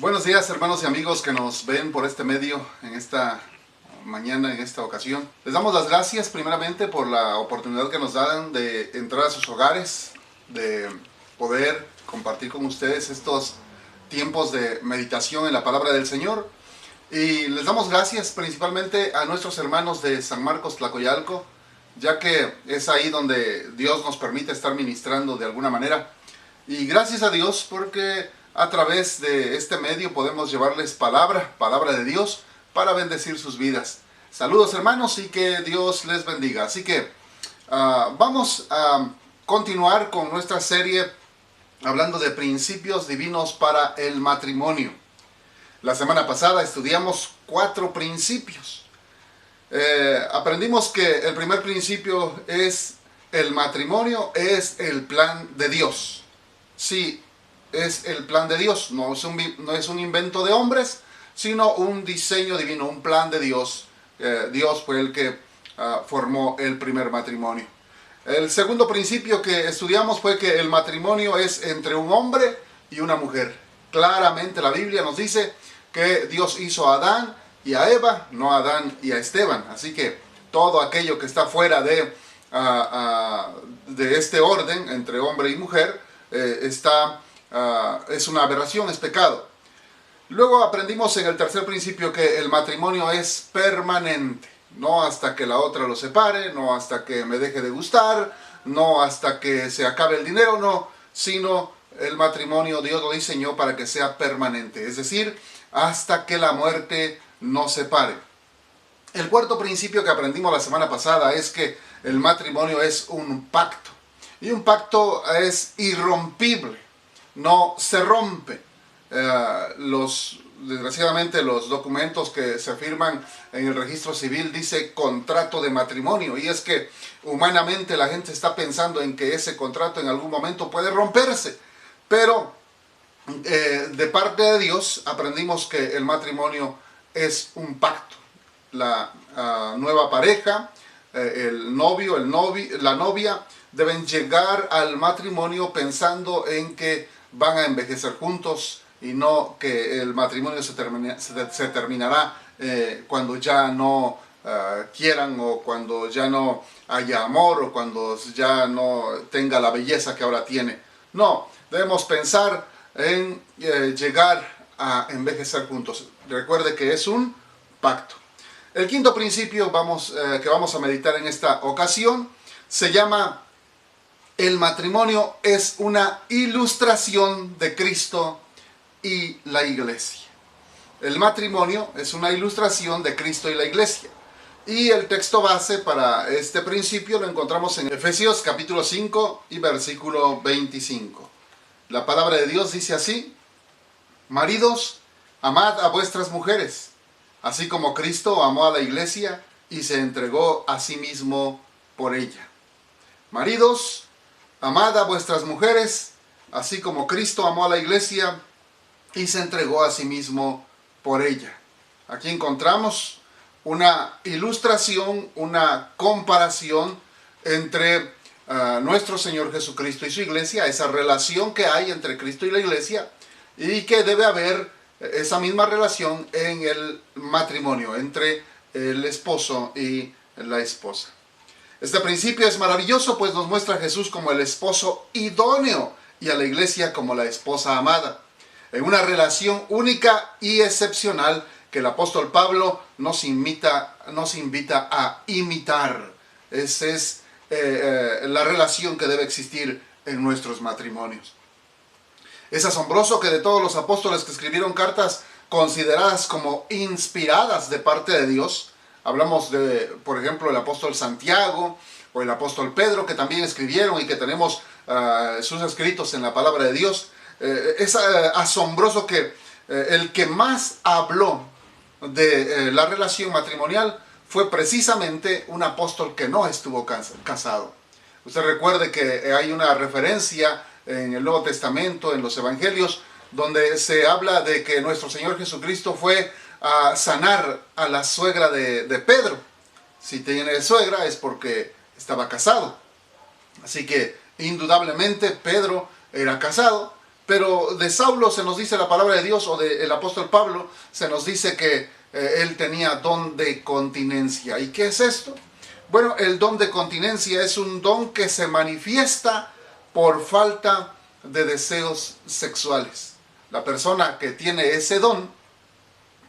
Buenos días, hermanos y amigos que nos ven por este medio en esta mañana, en esta ocasión. Les damos las gracias primeramente por la oportunidad que nos dan de entrar a sus hogares, de poder compartir con ustedes estos tiempos de meditación en la palabra del Señor. Y les damos gracias principalmente a nuestros hermanos de San Marcos Tlacoyalco, ya que es ahí donde Dios nos permite estar ministrando de alguna manera. Y gracias a Dios porque a través de este medio podemos llevarles palabra de Dios para bendecir sus vidas. Saludos, hermanos, y que Dios les bendiga. Así que vamos a continuar con nuestra serie hablando de principios divinos para el matrimonio. La semana pasada estudiamos 4 principios. Aprendimos que el primer principio es: el matrimonio es el plan de Dios. Sí, es el plan de Dios, no es un invento de hombres, sino un diseño divino, un plan de Dios. Dios fue el que formó el primer matrimonio. El segundo principio que estudiamos fue que el matrimonio es entre un hombre y una mujer. Claramente la Biblia nos dice que Dios hizo a Adán y a Eva, no a Adán y a Esteban. Así que todo aquello que está fuera de este orden entre hombre y mujer es una aberración, es pecado. Luego aprendimos en el tercer principio que el matrimonio es permanente. No hasta que la otra lo separe, no hasta que me deje de gustar, no hasta que se acabe el dinero, no, sino el matrimonio Dios lo diseñó para que sea permanente, es decir, hasta que la muerte nos separe. El cuarto principio que aprendimos la semana pasada es que el matrimonio es un pacto, y un pacto es irrompible, no se rompe. Desgraciadamente los documentos que se firman en el registro civil dice contrato de matrimonio, y es que humanamente la gente está pensando en que ese contrato en algún momento puede romperse, pero de parte de Dios aprendimos que el matrimonio es un pacto. La nueva pareja, el novio, la novia deben llegar al matrimonio pensando en que van a envejecer juntos, y no que el matrimonio se terminará cuando ya no quieran, o cuando ya no haya amor, o cuando ya no tenga la belleza que ahora tiene. No, debemos pensar en llegar a envejecer juntos. Recuerde que es un pacto. El quinto principio que vamos a meditar en esta ocasión se llama: el matrimonio es una ilustración de Cristo y la iglesia. El matrimonio es una ilustración de Cristo y la iglesia. Y el texto base para este principio lo encontramos en Efesios capítulo 5 y versículo 25. La palabra de Dios dice así: maridos, amad a vuestras mujeres, así como Cristo amó a la iglesia y se entregó a sí mismo por ella. Maridos, amad a vuestras mujeres, así como Cristo amó a la iglesia y se entregó a sí mismo por ella. Aquí encontramos una ilustración, una comparación entre nuestro Señor Jesucristo y su iglesia, esa relación que hay entre Cristo y la iglesia, y que debe haber esa misma relación en el matrimonio, entre el esposo y la esposa. Este principio es maravilloso, pues nos muestra a Jesús como el esposo idóneo y a la iglesia como la esposa amada, en una relación única y excepcional que el apóstol Pablo nos invita a imitar. Esa es la relación que debe existir en nuestros matrimonios. Es asombroso que de todos los apóstoles que escribieron cartas consideradas como inspiradas de parte de Dios, hablamos de, por ejemplo, el apóstol Santiago o el apóstol Pedro, que también escribieron y que tenemos sus escritos en la palabra de Dios. Es asombroso que el que más habló de la relación matrimonial fue precisamente un apóstol que no estuvo casado. Usted recuerde que hay una referencia en el Nuevo Testamento, en los Evangelios, donde se habla de que nuestro Señor Jesucristo fue a sanar a la suegra de Pedro. Si tiene suegra es porque estaba casado. Así que indudablemente Pedro era casado, Pero de Saulo se nos dice la palabra de Dios, o del apóstol Pablo, se nos dice que él tenía don de continencia. ¿Y qué es esto? Bueno, el don de continencia es un don que se manifiesta por falta de deseos sexuales. La persona que tiene ese don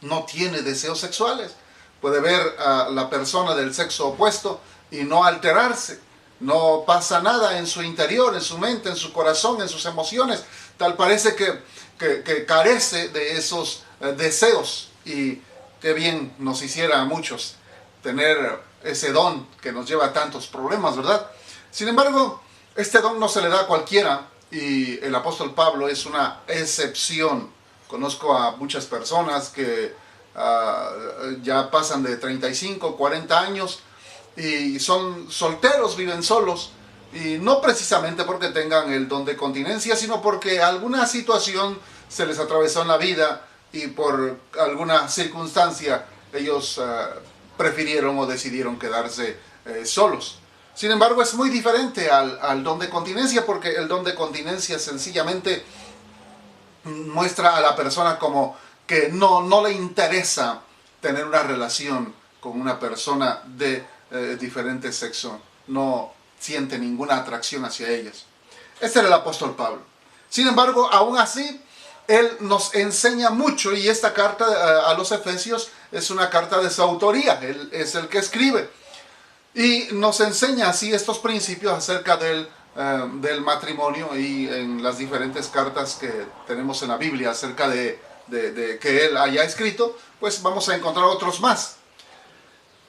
no tiene deseos sexuales. Puede ver a la persona del sexo opuesto y no alterarse. No pasa nada en su interior, en su mente, en su corazón, en sus emociones. Tal parece que carece de esos deseos. Y qué bien nos hiciera a muchos tener ese don que nos lleva a tantos problemas, ¿verdad? Sin embargo, este don no se le da a cualquiera, y el apóstol Pablo es una excepción. Conozco a muchas personas que ya pasan de 35, 40 años y son solteros, viven solos, y no precisamente porque tengan el don de continencia, sino porque alguna situación se les atravesó en la vida y por alguna circunstancia ellos prefirieron o decidieron quedarse solos. Sin embargo, es muy diferente al don de continencia, porque el don de continencia sencillamente muestra a la persona como que no le interesa tener una relación con una persona de diferente sexo. No siente ninguna atracción hacia ellas. Este era el apóstol Pablo. Sin embargo, aún así, él nos enseña mucho, y esta carta a los Efesios es una carta de su autoría. Él es el que escribe. Y nos enseña así estos principios acerca del matrimonio, y en las diferentes cartas que tenemos en la Biblia acerca de que él haya escrito, pues vamos a encontrar otros más.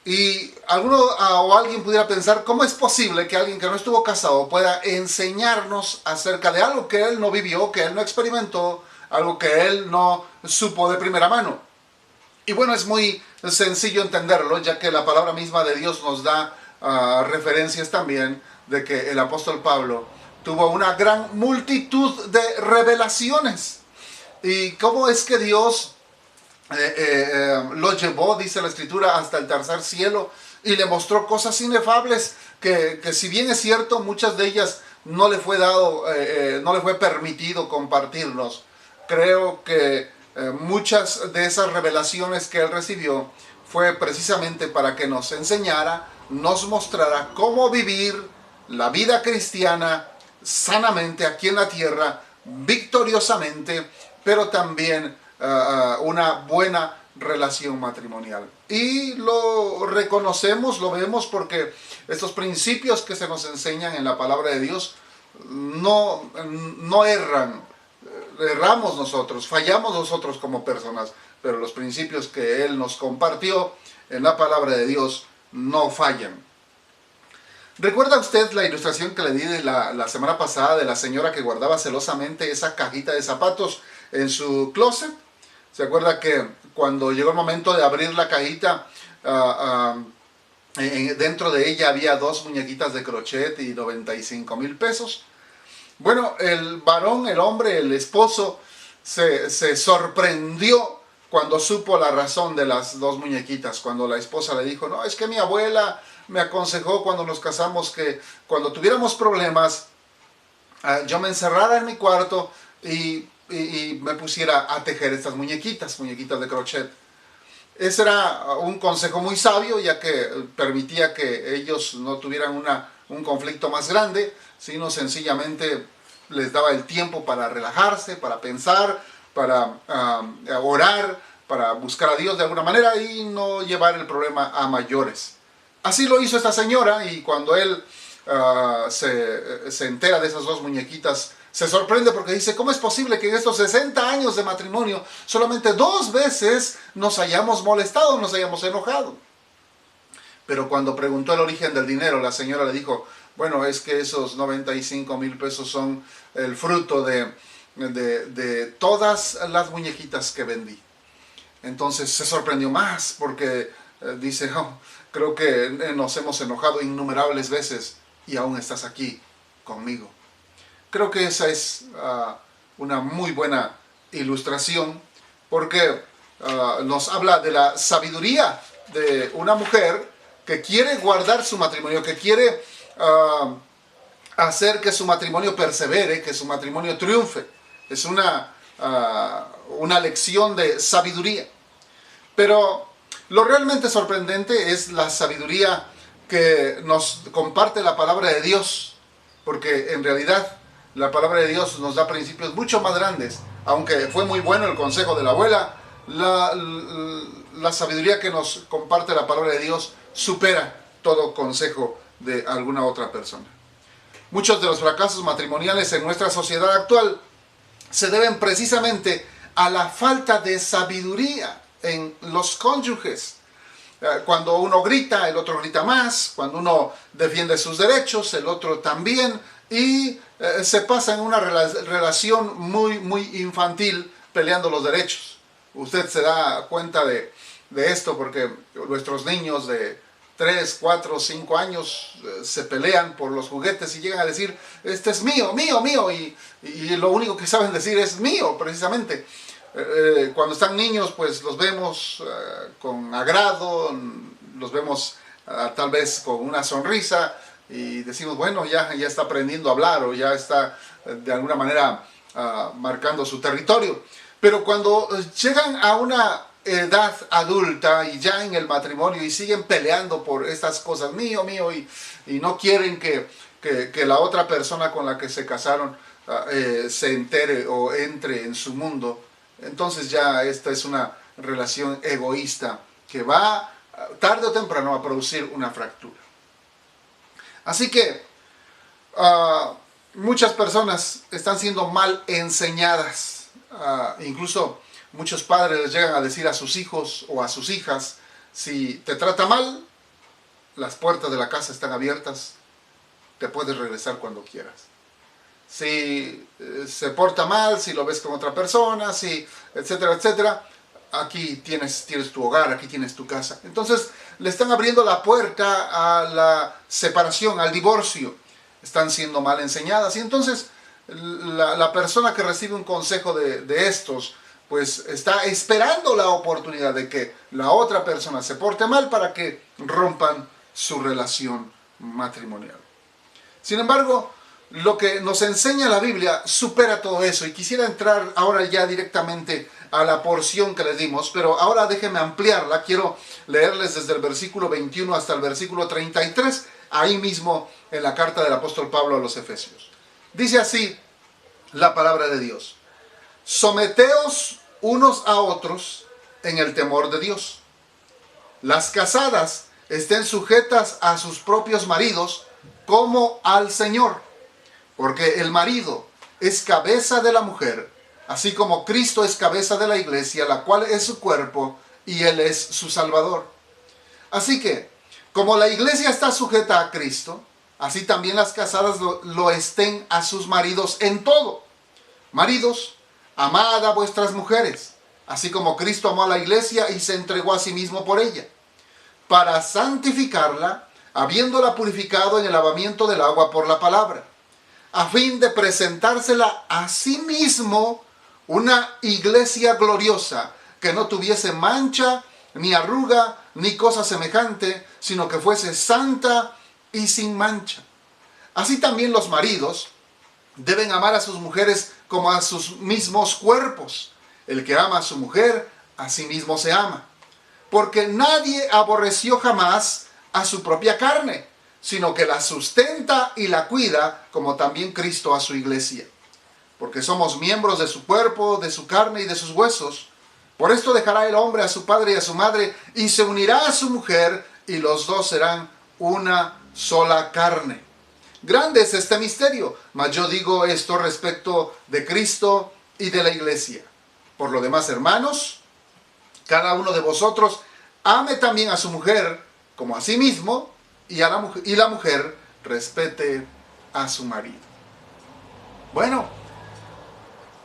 Y alguno o alguien pudiera pensar, ¿cómo es posible que alguien que no estuvo casado pueda enseñarnos acerca de algo que él no vivió, que él no experimentó, algo que él no supo de primera mano? Y bueno, es muy sencillo entenderlo, ya que la palabra misma de Dios nos da referencias también de que el apóstol Pablo tuvo una gran multitud de revelaciones. ¿Y cómo es que Dios lo llevó, dice la Escritura, hasta el tercer cielo y le mostró cosas inefables que si bien es cierto, muchas de ellas no le fue dado, no le fue permitido compartirnos? Creo que muchas de esas revelaciones que él recibió fue precisamente para que nos enseñara, nos mostrara cómo vivir la vida cristiana sanamente aquí en la tierra, victoriosamente, pero también una buena relación matrimonial. Y lo reconocemos, lo vemos, porque estos principios que se nos enseñan en la palabra de Dios no erran. Erramos nosotros, fallamos nosotros como personas, pero los principios que Él nos compartió en la palabra de Dios no fallan. ¿Recuerda usted la ilustración que le di de la semana pasada de la señora que guardaba celosamente esa cajita de zapatos en su closet? ¿Se acuerda que cuando llegó el momento de abrir la cajita, dentro de ella había 2 muñequitas de crochet y 95,000 pesos? Bueno, el varón, el hombre, el esposo, se sorprendió cuando supo la razón de las 2 muñequitas. Cuando la esposa le dijo, no, es que mi abuela me aconsejó cuando nos casamos que cuando tuviéramos problemas, yo me encerrara en mi cuarto y me pusiera a tejer estas muñequitas de crochet. Ese era un consejo muy sabio, ya que permitía que ellos no tuvieran un conflicto más grande, sino sencillamente les daba el tiempo para relajarse, para pensar, para orar, para buscar a Dios de alguna manera y no llevar el problema a mayores. Así lo hizo esta señora, y cuando él se entera de esas 2 muñequitas, se sorprende porque dice, ¿cómo es posible que en estos 60 años de matrimonio solamente 2 veces nos hayamos molestado, nos hayamos enojado? Pero cuando preguntó el origen del dinero, la señora le dijo, bueno, es que esos 95,000 pesos son el fruto de todas las muñequitas que vendí. Entonces se sorprendió más porque dice, oh, creo que nos hemos enojado innumerables veces y aún estás aquí conmigo. Creo que esa es una muy buena ilustración, porque nos habla de la sabiduría de una mujer que quiere guardar su matrimonio, que quiere hacer que su matrimonio persevere, que su matrimonio triunfe. es una lección de sabiduría. Pero lo realmente sorprendente es la sabiduría que nos comparte la palabra de Dios, porque en realidad la palabra de Dios nos da principios mucho más grandes. Aunque fue muy bueno el consejo de la abuela, la sabiduría que nos comparte la palabra de Dios supera todo consejo de alguna otra persona. Muchos de los fracasos matrimoniales en nuestra sociedad actual se deben precisamente a la falta de sabiduría en los cónyuges. Cuando uno grita, el otro grita más. Cuando uno defiende sus derechos, el otro también. Y se pasa en una relación muy infantil peleando los derechos. Usted se da cuenta de esto porque nuestros niños de 3, 4, 5 años se pelean por los juguetes y llegan a decir, este es mío, mío, mío. Y lo único que saben decir es mío, precisamente. Cuando están niños, pues los vemos con agrado, los vemos tal vez con una sonrisa y decimos, bueno, ya está aprendiendo a hablar o ya está de alguna manera marcando su territorio. Pero cuando llegan a una edad adulta y ya en el matrimonio y siguen peleando por estas cosas, mío, mío, y no quieren que la otra persona con la que se casaron se entere o entre en su mundo, entonces ya esta es una relación egoísta que va tarde o temprano a producir una fractura. Así que muchas personas están siendo mal enseñadas. Incluso muchos padres les llegan a decir a sus hijos o a sus hijas, si te trata mal, las puertas de la casa están abiertas, te puedes regresar cuando quieras. Si se porta mal, si lo ves con otra persona, si etcétera, etcétera, aquí tienes tu hogar, aquí tienes tu casa. Entonces le están abriendo la puerta a la separación, al divorcio. Están siendo mal enseñadas y entonces la persona que recibe un consejo de estos, pues está esperando la oportunidad de que la otra persona se porte mal para que rompan su relación matrimonial. Sin embargo, lo que nos enseña la Biblia supera todo eso y quisiera entrar ahora ya directamente a la porción que les dimos, pero ahora déjenme ampliarla. Quiero leerles desde el versículo 21 hasta el versículo 33, ahí mismo en la carta del apóstol Pablo a los Efesios. Dice así la palabra de Dios: someteos unos a otros en el temor de Dios. Las casadas estén sujetas a sus propios maridos como al Señor, porque el marido es cabeza de la mujer, así como Cristo es cabeza de la iglesia, la cual es su cuerpo y Él es su Salvador. Así que, como la iglesia está sujeta a Cristo, así también las casadas lo estén a sus maridos en todo. Maridos, amad a vuestras mujeres, así como Cristo amó a la iglesia y se entregó a sí mismo por ella, para santificarla, habiéndola purificado en el lavamiento del agua por la palabra, a fin de presentársela a sí mismo una iglesia gloriosa, que no tuviese mancha, ni arruga, ni cosa semejante, sino que fuese santa y sin mancha. Así también los maridos deben amar a sus mujeres como a sus mismos cuerpos. El que ama a su mujer, a sí mismo se ama. Porque nadie aborreció jamás a su propia carne, sino que la sustenta y la cuida, como también Cristo a su iglesia. Porque somos miembros de su cuerpo, de su carne y de sus huesos. Por esto dejará el hombre a su padre y a su madre, y se unirá a su mujer, y los dos serán una sola carne. Grande es este misterio, mas yo digo esto respecto de Cristo y de la iglesia. Por lo demás, hermanos, cada uno de vosotros ame también a su mujer como a sí mismo, y la mujer respete a su marido. Bueno,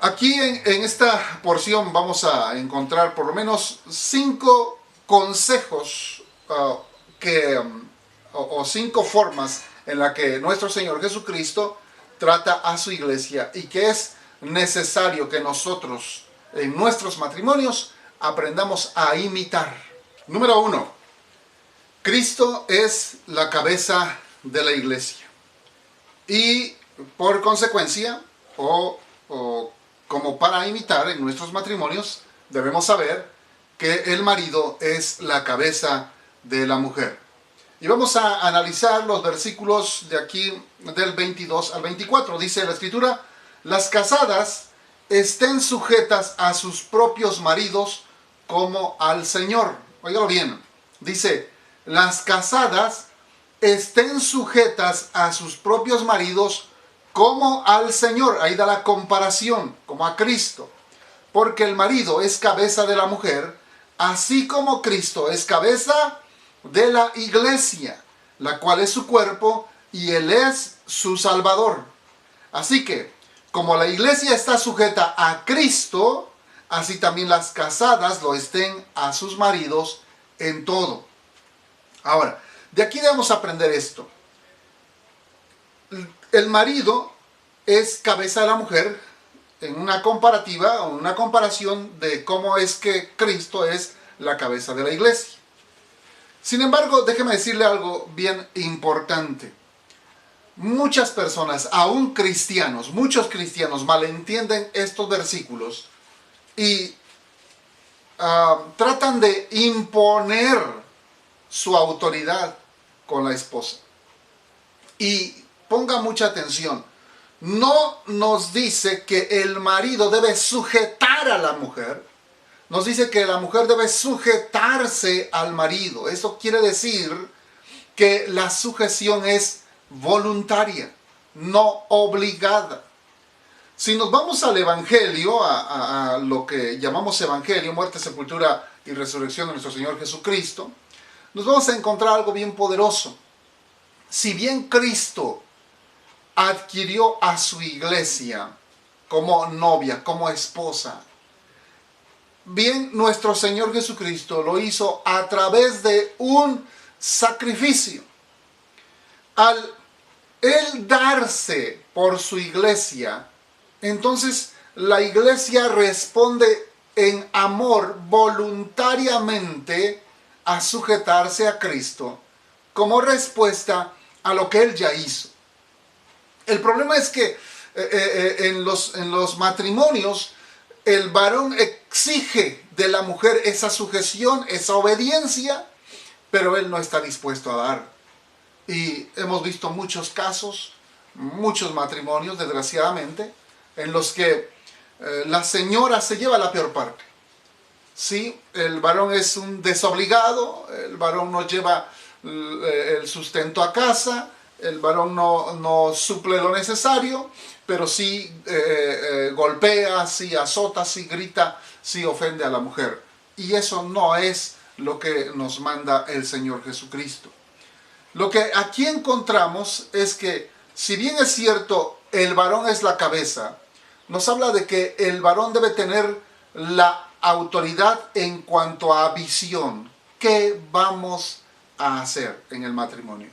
aquí en esta porción vamos a encontrar por lo menos 5 consejos o 5 formas en la que nuestro Señor Jesucristo trata a su iglesia y que es necesario que nosotros en nuestros matrimonios aprendamos a imitar. Número 1. Cristo es la cabeza de la iglesia. Y por consecuencia, o como para imitar en nuestros matrimonios, debemos saber que el marido es la cabeza de la mujer. Y vamos a analizar los versículos de aquí del 22 al 24. Dice la Escritura: las casadas estén sujetas a sus propios maridos como al Señor. Óigalo bien. Dice: las casadas estén sujetas a sus propios maridos como al Señor. Ahí da la comparación, como a Cristo. Porque el marido es cabeza de la mujer, así como Cristo es cabeza de la iglesia, la cual es su cuerpo, y Él es su Salvador. Así que, como la iglesia está sujeta a Cristo, así también las casadas lo estén a sus maridos en todo. Ahora, de aquí debemos aprender esto. El marido es cabeza de la mujer en una comparativa o una comparación de cómo es que Cristo es la cabeza de la iglesia. Sin embargo, déjeme decirle algo bien importante. Muchas personas, aún cristianos, muchos cristianos malentienden estos versículos y tratan de imponer su autoridad con la esposa. Y ponga mucha atención, no nos dice que el marido debe sujetar a la mujer, nos dice que la mujer debe sujetarse al marido. Eso quiere decir que la sujeción es voluntaria, no obligada. Si nos vamos al Evangelio, a lo que llamamos Evangelio, muerte, sepultura y resurrección de nuestro Señor Jesucristo, nos vamos a encontrar algo bien poderoso. Si bien Cristo adquirió a su iglesia como novia, como esposa, bien nuestro Señor Jesucristo lo hizo a través de un sacrificio. Al Él darse por su iglesia, entonces la iglesia responde en amor voluntariamente a sujetarse a Cristo como respuesta a lo que Él ya hizo. El problema es que en los matrimonios el varón exige de la mujer esa sujeción, esa obediencia, pero él no está dispuesto a dar. Y hemos visto muchos casos, muchos matrimonios, desgraciadamente, en los que la señora se lleva la peor parte. Sí, el varón es un desobligado, el varón no lleva el sustento a casa, el varón no suple lo necesario, pero sí golpea, sí azota, sí grita, sí ofende a la mujer. Y eso no es lo que nos manda el Señor Jesucristo. Lo que aquí encontramos es que, si bien es cierto, el varón es la cabeza, nos habla de que el varón debe tener la autoridad en cuanto a visión. ¿Qué vamos a hacer en el matrimonio?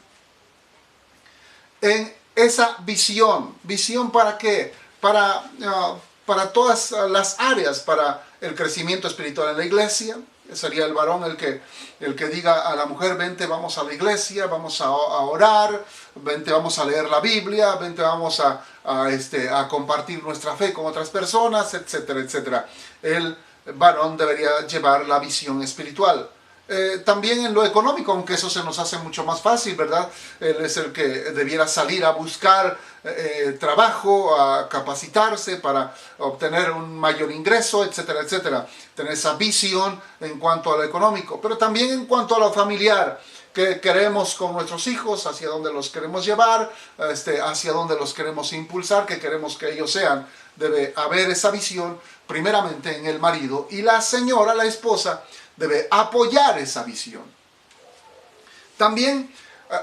En esa visión, ¿visión para qué? Para todas las áreas, para el crecimiento espiritual en la iglesia. Sería el varón el que diga a la mujer: vente, vamos a la iglesia, vamos a orar, vente, vamos a leer la Biblia, vente, vamos a compartir nuestra fe con otras personas, etcétera, etcétera. El varón debería llevar la visión espiritual. También en lo económico, aunque eso se nos hace mucho más fácil, ¿verdad? Él es el que debiera salir a buscar trabajo, a capacitarse para obtener un mayor ingreso, etcétera, etcétera. Tener esa visión en cuanto a lo económico, pero también en cuanto a lo familiar. ¿Qué queremos con nuestros hijos? ¿Hacia dónde los queremos llevar? ¿Hacia dónde los queremos impulsar? ¿Qué queremos que ellos sean? Debe haber esa visión primeramente en el marido, y la señora, la esposa, debe apoyar esa visión. También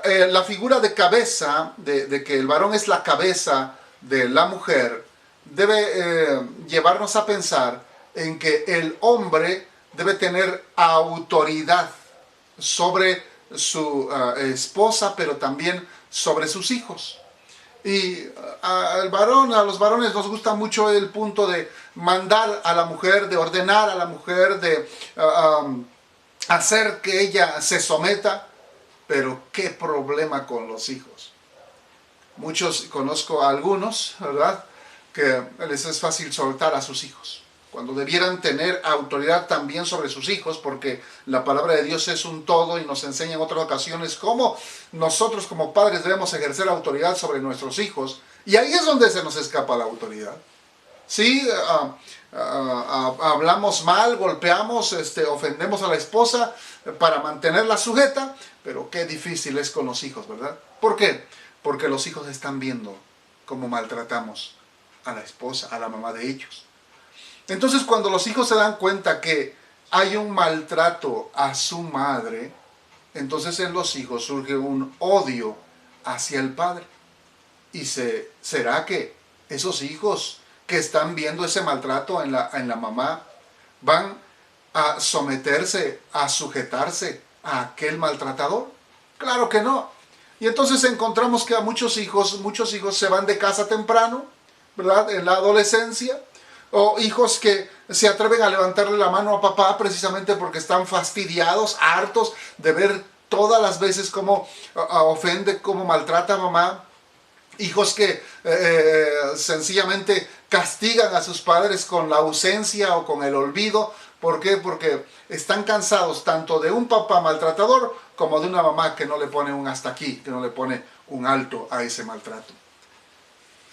la figura de cabeza, de que el varón es la cabeza de la mujer, debe llevarnos a pensar en que el hombre debe tener autoridad sobre su esposa, pero también sobre sus hijos. Y a los varones nos gusta mucho el punto de mandar a la mujer, de ordenar a la mujer, de hacer que ella se someta. Pero qué problema con los hijos. Conozco a algunos, ¿verdad?, que les es fácil soltar a sus hijos, cuando debieran tener autoridad también sobre sus hijos, porque la palabra de Dios es un todo y nos enseña en otras ocasiones cómo nosotros como padres debemos ejercer autoridad sobre nuestros hijos, y ahí es donde se nos escapa la autoridad. Sí, hablamos mal, golpeamos, ofendemos a la esposa para mantenerla sujeta, pero qué difícil es con los hijos, ¿verdad? ¿Por qué? Porque los hijos están viendo cómo maltratamos a la esposa, a la mamá de ellos. Entonces, cuando los hijos se dan cuenta que hay un maltrato a su madre, entonces en los hijos surge un odio hacia el padre. Y será que esos hijos que están viendo ese maltrato en la mamá van a someterse, a sujetarse a aquel maltratador? Claro que no. Y entonces encontramos que a muchos hijos se van de casa temprano, ¿verdad? En la adolescencia, o hijos que se atreven a levantarle la mano a papá precisamente porque están fastidiados, hartos de ver todas las veces cómo ofende, cómo maltrata a mamá. Hijos que sencillamente castigan a sus padres con la ausencia o con el olvido. ¿Por qué? Porque están cansados tanto de un papá maltratador como de una mamá que no le pone un hasta aquí, que no le pone un alto a ese maltrato.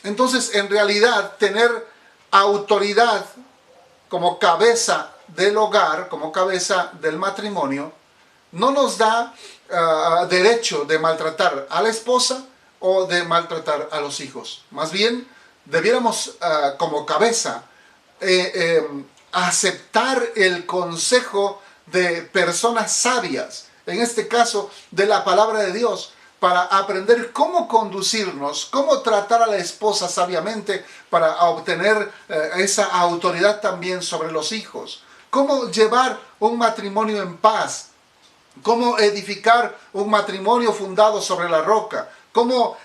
Entonces, en realidad, tener autoridad como cabeza del hogar, como cabeza del matrimonio, no nos da derecho de maltratar a la esposa o de maltratar a los hijos. Más bien, debiéramos como cabeza aceptar el consejo de personas sabias, en este caso de la palabra de Dios, para aprender cómo conducirnos, cómo tratar a la esposa sabiamente para obtener esa autoridad también sobre los hijos, cómo llevar un matrimonio en paz, cómo edificar un matrimonio fundado sobre la roca, cómo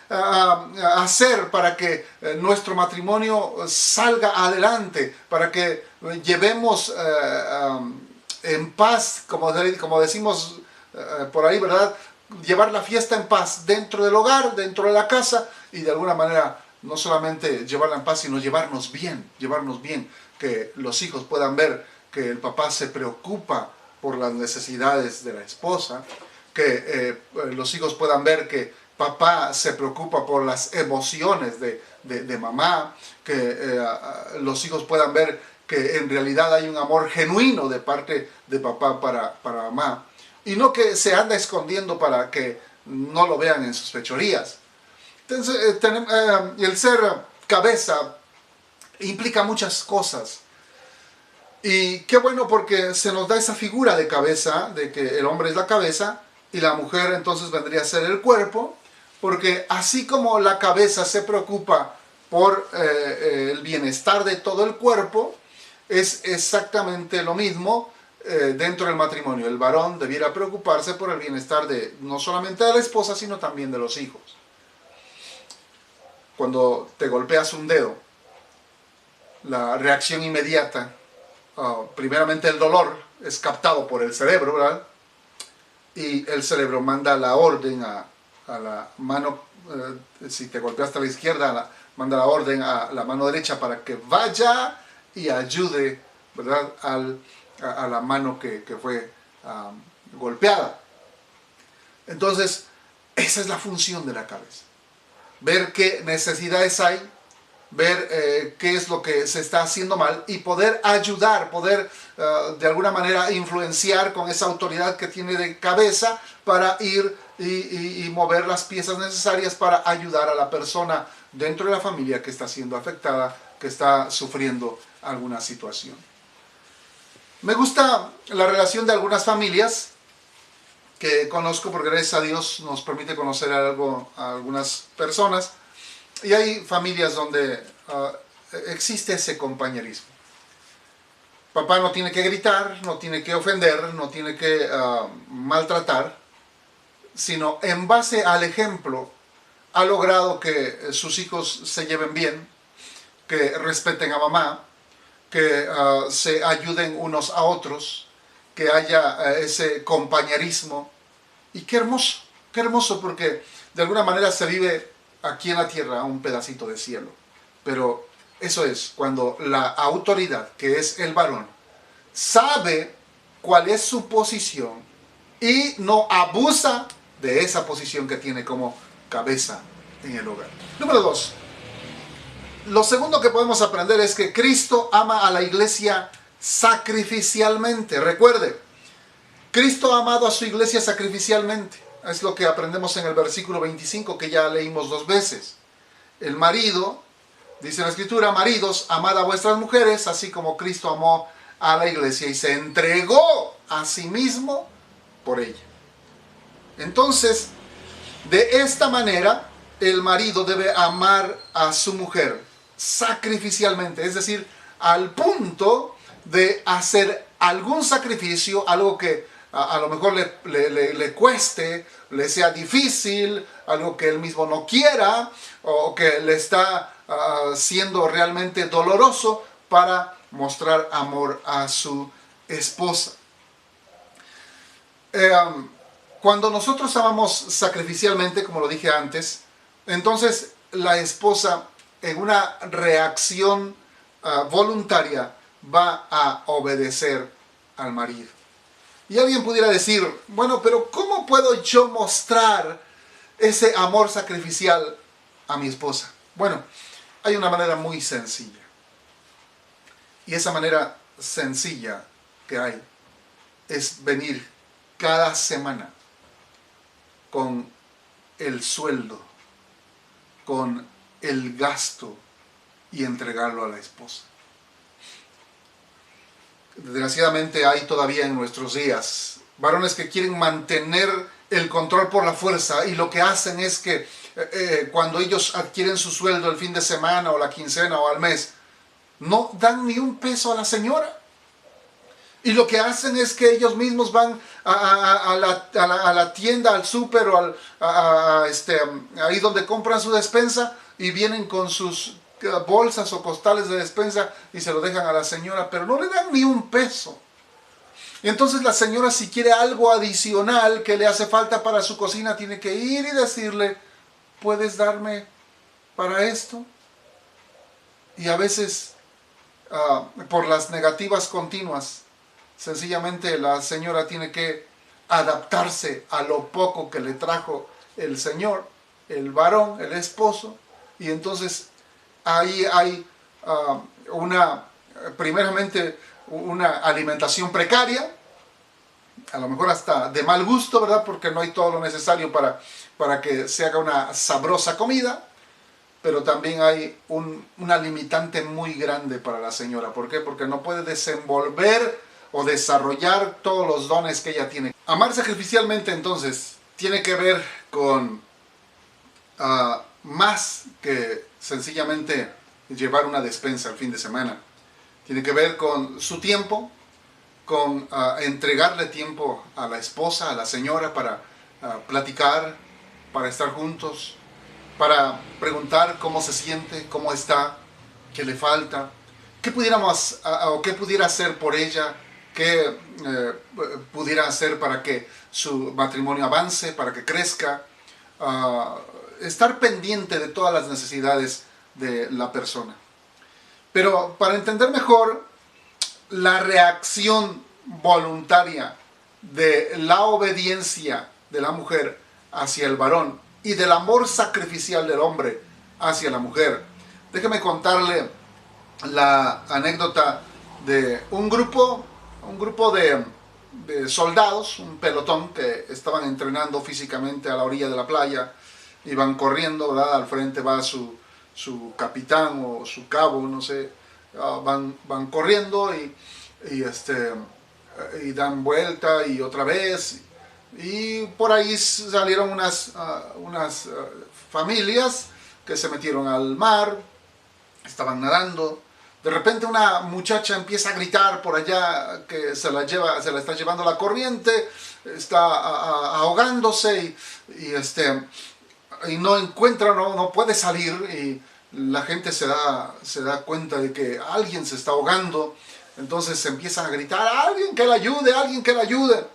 hacer para que nuestro matrimonio salga adelante, para que llevemos en paz, como decimos por ahí, ¿verdad? Llevar la fiesta en paz dentro del hogar, dentro de la casa, y de alguna manera no solamente llevarla en paz, sino llevarnos bien, que los hijos puedan ver que el papá se preocupa por las necesidades de la esposa, que los hijos puedan ver que papá se preocupa por las emociones de mamá, que los hijos puedan ver que en realidad hay un amor genuino de parte de papá para mamá, y no que se anda escondiendo para que no lo vean en sus fechorías. Entonces, el ser cabeza implica muchas cosas. Y qué bueno, porque se nos da esa figura de cabeza, de que el hombre es la cabeza y la mujer entonces vendría a ser el cuerpo, porque así como la cabeza se preocupa por el bienestar de todo el cuerpo, es exactamente lo mismo dentro del matrimonio. El varón debiera preocuparse por el bienestar de no solamente de la esposa, sino también de los hijos. Cuando te golpeas un dedo, la reacción inmediata, primeramente el dolor es captado por el cerebro, ¿verdad? Y el cerebro manda la orden a la mano, si te golpeaste a la izquierda, manda la orden a la mano derecha para que vaya y ayude, ¿verdad? A la mano que fue golpeada. Entonces, esa es la función de la cabeza. Ver qué necesidades hay, ver qué es lo que se está haciendo mal y poder ayudar, poder de alguna manera influenciar con esa autoridad que tiene de cabeza para ir y mover las piezas necesarias para ayudar a la persona dentro de la familia que está siendo afectada, que está sufriendo alguna situación. Me gusta la relación de algunas familias que conozco, porque gracias a Dios nos permite conocer a algunas personas. Y hay familias donde existe ese compañerismo. Papá no tiene que gritar, no tiene que ofender, no tiene que maltratar, sino en base al ejemplo ha logrado que sus hijos se lleven bien, que respeten a mamá, que se ayuden unos a otros, que haya ese compañerismo. Y qué hermoso, porque de alguna manera se vive aquí en la tierra un pedacito de cielo, pero Eso es, cuando la autoridad, que es el varón, sabe cuál es su posición y no abusa de esa posición que tiene como cabeza en el hogar. Número 2. Lo segundo que podemos aprender es que Cristo ama a la iglesia sacrificialmente. Recuerde, Cristo ha amado a su iglesia sacrificialmente. Es lo que aprendemos en el versículo 25 que ya leímos 2 veces. El marido, dice la Escritura, maridos, amad a vuestras mujeres, así como Cristo amó a la iglesia y se entregó a sí mismo por ella. Entonces, de esta manera, el marido debe amar a su mujer sacrificialmente, es decir, al punto de hacer algún sacrificio, algo que a lo mejor le cueste, le sea difícil, algo que él mismo no quiera, o que le está siendo realmente doloroso para mostrar amor a su esposa. Cuando nosotros amamos sacrificialmente, como lo dije antes, entonces la esposa en una reacción voluntaria va a obedecer al marido. Y alguien pudiera decir, bueno, pero ¿cómo puedo yo mostrar ese amor sacrificial a mi esposa? Bueno, hay una manera muy sencilla. Y esa manera sencilla que hay es venir cada semana con el sueldo, con el gasto y entregarlo a la esposa. Desgraciadamente hay todavía en nuestros días varones que quieren mantener el control por la fuerza y lo que hacen es que cuando ellos adquieren su sueldo el fin de semana o la quincena o al mes, no dan ni un peso a la señora. Y lo que hacen es que ellos mismos van a la tienda, al súper o ahí donde compran su despensa y vienen con sus bolsas o costales de despensa y se lo dejan a la señora, pero no le dan ni un peso. Y entonces la señora, si quiere algo adicional que le hace falta para su cocina, tiene que ir y decirle, ¿puedes darme para esto? Y a veces, por las negativas continuas, sencillamente la señora tiene que adaptarse a lo poco que le trajo el señor, el varón, el esposo, y entonces ahí hay primeramente una alimentación precaria, a lo mejor hasta de mal gusto, ¿verdad? Porque no hay todo lo necesario para que se haga una sabrosa comida, pero también hay una limitante muy grande para la señora. ¿Por qué? Porque no puede desenvolver o desarrollar todos los dones que ella tiene. Amar sacrificialmente, entonces, tiene que ver con más que sencillamente llevar una despensa el fin de semana. Tiene que ver con su tiempo, con entregarle tiempo a la esposa, a la señora, para platicar, para estar juntos, para preguntar cómo se siente, cómo está, qué le falta, qué pudiéramos o qué pudiera hacer por ella, qué pudiera hacer para que su matrimonio avance, para que crezca, estar pendiente de todas las necesidades de la persona. Pero para entender mejor la reacción voluntaria de la obediencia de la mujer hacia el varón y del amor sacrificial del hombre hacia la mujer, déjeme contarle la anécdota de un grupo de soldados, un pelotón que estaban entrenando físicamente a la orilla de la playa, iban corriendo, ¿verdad? Al frente va su capitán o su cabo, no sé, van corriendo y dan vuelta y otra vez, y por ahí salieron unas familias que se metieron al mar, estaban nadando. De repente una muchacha empieza a gritar por allá que se la está llevando la corriente, está ahogándose y no encuentra, no puede salir, y la gente se da cuenta de que alguien se está ahogando. Entonces se empiezan a gritar, alguien que la ayude, alguien que la ayude.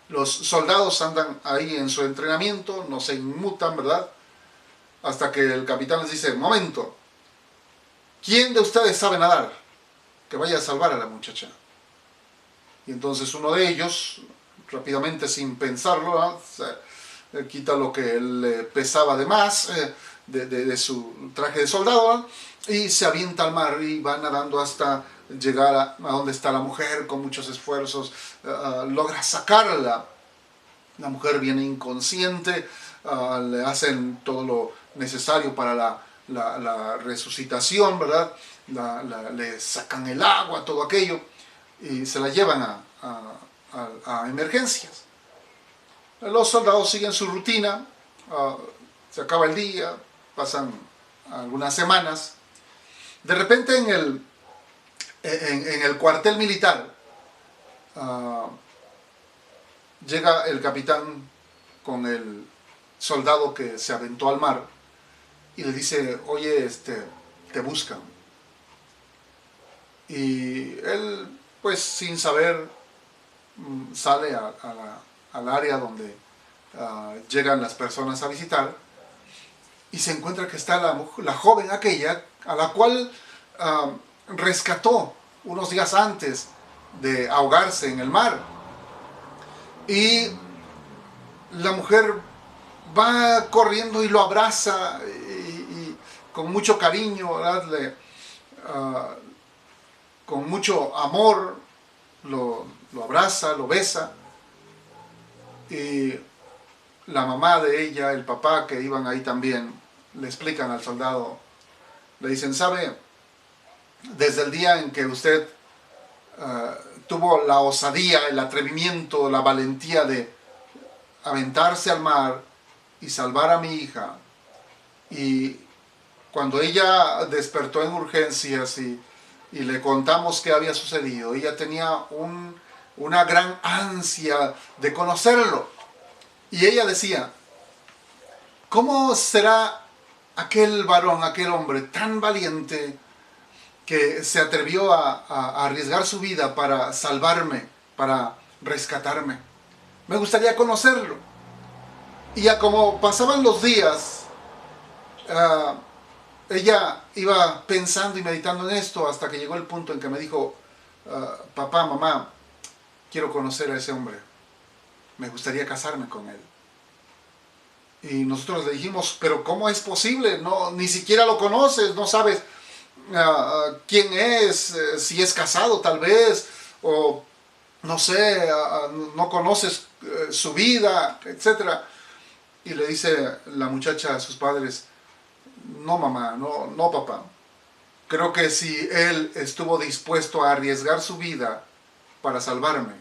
Los soldados andan ahí en su entrenamiento, no se inmutan, ¿verdad? Hasta que el capitán les dice, momento, ¿quién de ustedes sabe nadar? Que vaya a salvar a la muchacha. Y entonces uno de ellos, rápidamente, sin pensarlo, ¿no?, quita lo que él pesaba de más de su traje de soldado, ¿no?, y se avienta al mar y va nadando hasta llegar a donde está la mujer. Con muchos esfuerzos logra sacarla. La mujer viene inconsciente, le hacen todo lo necesario para la resucitación, ¿verdad? Le sacan el agua, todo aquello, y se la llevan a emergencias. Los soldados siguen su rutina, se acaba el día, pasan algunas semanas. De repente en el cuartel militar llega el capitán con el soldado que se aventó al mar y le dice: oye, te buscan. Y él, pues sin saber, sale al área donde llegan las personas a visitar, y se encuentra que está la joven aquella a la cual rescató unos días antes de ahogarse en el mar. Y la mujer va corriendo y lo abraza y con mucho cariño, ¿verdad? Con mucho amor lo abraza, lo besa. Y la mamá de ella, el papá, que iban ahí también, le explican al soldado, le dicen: ¿sabe? Desde el día en que usted tuvo la osadía, el atrevimiento, la valentía de aventarse al mar y salvar a mi hija, y cuando ella despertó en urgencias y le contamos qué había sucedido, ella tenía una gran ansia de conocerlo. Y ella decía: ¿cómo será aquel varón, aquel hombre tan valiente que se atrevió a arriesgar su vida para salvarme, para rescatarme? Me gustaría conocerlo. Y ya como pasaban los días, ella iba pensando y meditando en esto, hasta que llegó el punto en que me dijo: papá, mamá, quiero conocer a ese hombre, me gustaría casarme con él. Y nosotros le dijimos: pero ¿cómo es posible? No, ni siquiera lo conoces, no sabes quién es, si es casado tal vez, o no sé, no conoces su vida, etc. Y le dice la muchacha a sus padres: no mamá, no papá, creo que si él estuvo dispuesto a arriesgar su vida para salvarme,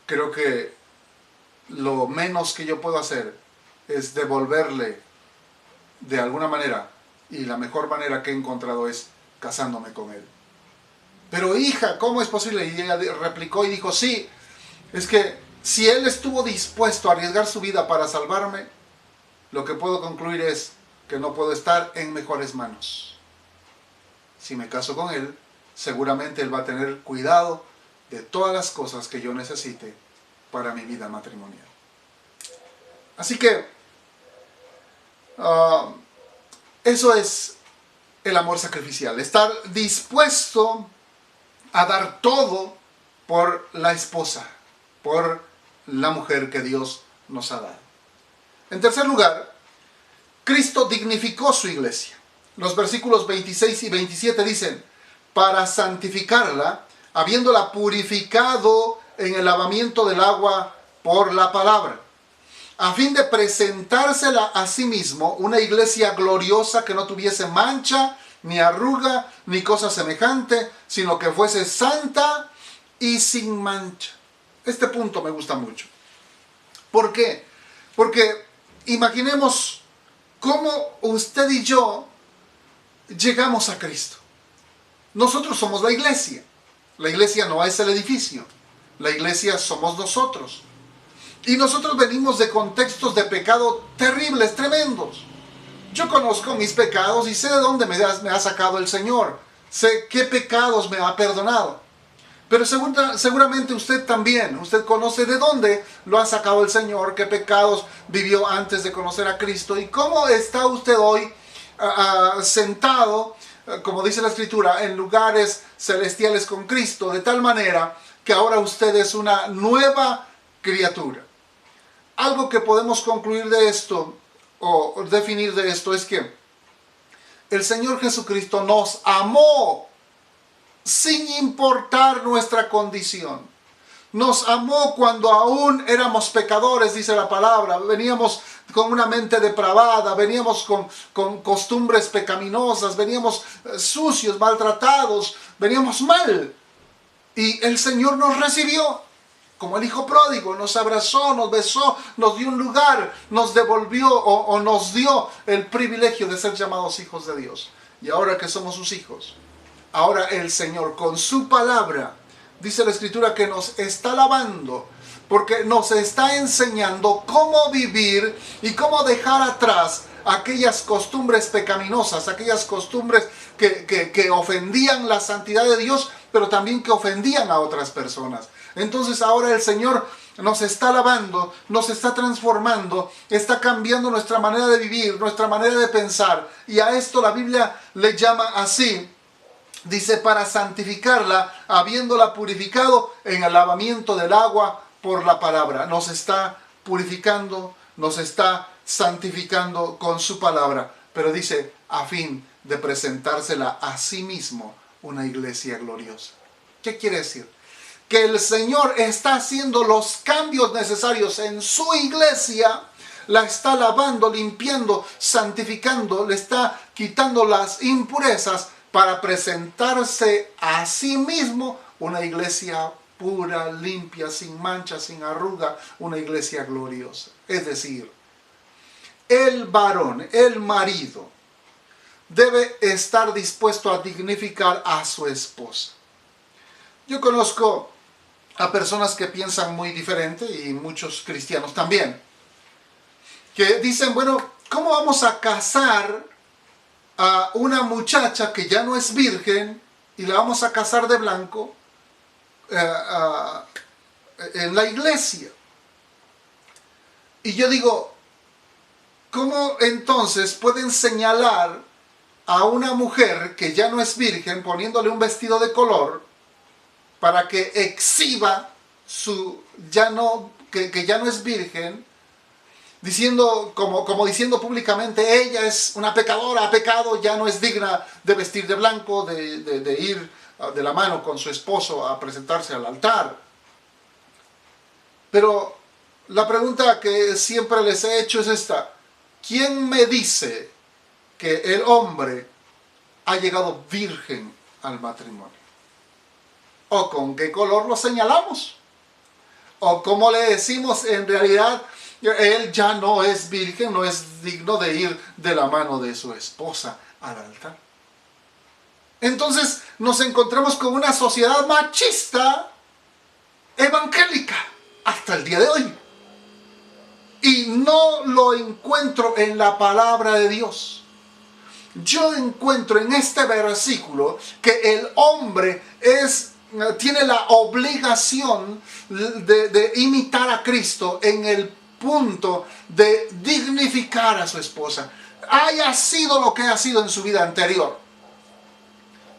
creo que lo menos que yo puedo hacer es devolverle de alguna manera, y la mejor manera que he encontrado es casándome con él. Pero hija, ¿cómo es posible? Y ella replicó y dijo: sí, es que si él estuvo dispuesto a arriesgar su vida para salvarme, lo que puedo concluir es que no puedo estar en mejores manos. Si me caso con él, seguramente él va a tener cuidado de todas las cosas que yo necesite para mi vida matrimonial. Así que eso es el amor sacrificial, estar dispuesto a dar todo por la esposa, por la mujer que Dios nos ha dado. En tercer lugar, Cristo dignificó su iglesia. Los versículos 26 y 27 dicen: para santificarla, habiéndola purificado en el lavamiento del agua por la palabra, a fin de presentársela a sí mismo una iglesia gloriosa, que no tuviese mancha, ni arruga, ni cosa semejante, sino que fuese santa y sin mancha. Este punto me gusta mucho. ¿Por qué? Porque imaginemos cómo usted y yo llegamos a Cristo. Nosotros somos la iglesia. La iglesia no es el edificio. La iglesia somos nosotros. Y nosotros venimos de contextos de pecado terribles, tremendos. Yo conozco mis pecados y sé de dónde me ha sacado el Señor. Sé qué pecados me ha perdonado. Pero seguramente usted también, usted conoce de dónde lo ha sacado el Señor, qué pecados vivió antes de conocer a Cristo y cómo está usted hoy sentado como dice la Escritura, en lugares celestiales con Cristo, de tal manera que ahora usted es una nueva criatura. Algo que podemos concluir de esto, o definir de esto, es que el Señor Jesucristo nos amó sin importar nuestra condición. Nos amó cuando aún éramos pecadores, dice la palabra. Veníamos con una mente depravada, veníamos con costumbres pecaminosas, veníamos sucios, maltratados, veníamos mal. Y el Señor nos recibió como el hijo pródigo, nos abrazó, nos besó, nos dio un lugar, nos devolvió o nos dio el privilegio de ser llamados hijos de Dios. Y ahora que somos sus hijos, ahora el Señor con su palabra, dice la Escritura que nos está lavando, porque nos está enseñando cómo vivir y cómo dejar atrás aquellas costumbres pecaminosas, aquellas costumbres que ofendían la santidad de Dios, pero también que ofendían a otras personas. Entonces ahora el Señor nos está lavando, nos está transformando, está cambiando nuestra manera de vivir, nuestra manera de pensar. Y a esto la Biblia le llama así. Dice, para santificarla, habiéndola purificado en el lavamiento del agua por la palabra. Nos está purificando, nos está santificando con su palabra. Pero dice, a fin de presentársela a sí mismo una iglesia gloriosa. ¿Qué quiere decir? Que el Señor está haciendo los cambios necesarios en su iglesia, la está lavando, limpiando, santificando, le está quitando las impurezas para presentarse a sí mismo una iglesia pura, limpia, sin mancha, sin arruga, una iglesia gloriosa. Es decir, el varón, el marido, debe estar dispuesto a dignificar a su esposa. Yo conozco a personas que piensan muy diferente, y muchos cristianos también, que dicen, bueno, ¿cómo vamos a casar a una muchacha que ya no es virgen y la vamos a casar de blanco en la iglesia? Y yo digo, ¿cómo entonces pueden señalar a una mujer que ya no es virgen poniéndole un vestido de color para que exhiba que ya no es virgen, diciendo, como diciendo públicamente, ella es una pecadora, ha pecado, ya no es digna de vestir de blanco, de ir de la mano con su esposo a presentarse al altar? Pero la pregunta que siempre les he hecho es esta: ¿quién me dice que el hombre ha llegado virgen al matrimonio? ¿O con qué color lo señalamos? ¿O cómo le decimos en realidad él ya no es virgen, no es digno de ir de la mano de su esposa al altar? Entonces nos encontramos con una sociedad machista evangélica hasta el día de hoy. Y no lo encuentro en la palabra de Dios. Yo encuentro en este versículo que el hombre tiene la obligación de imitar a Cristo en el punto de dignificar a su esposa, haya sido lo que ha sido en su vida anterior.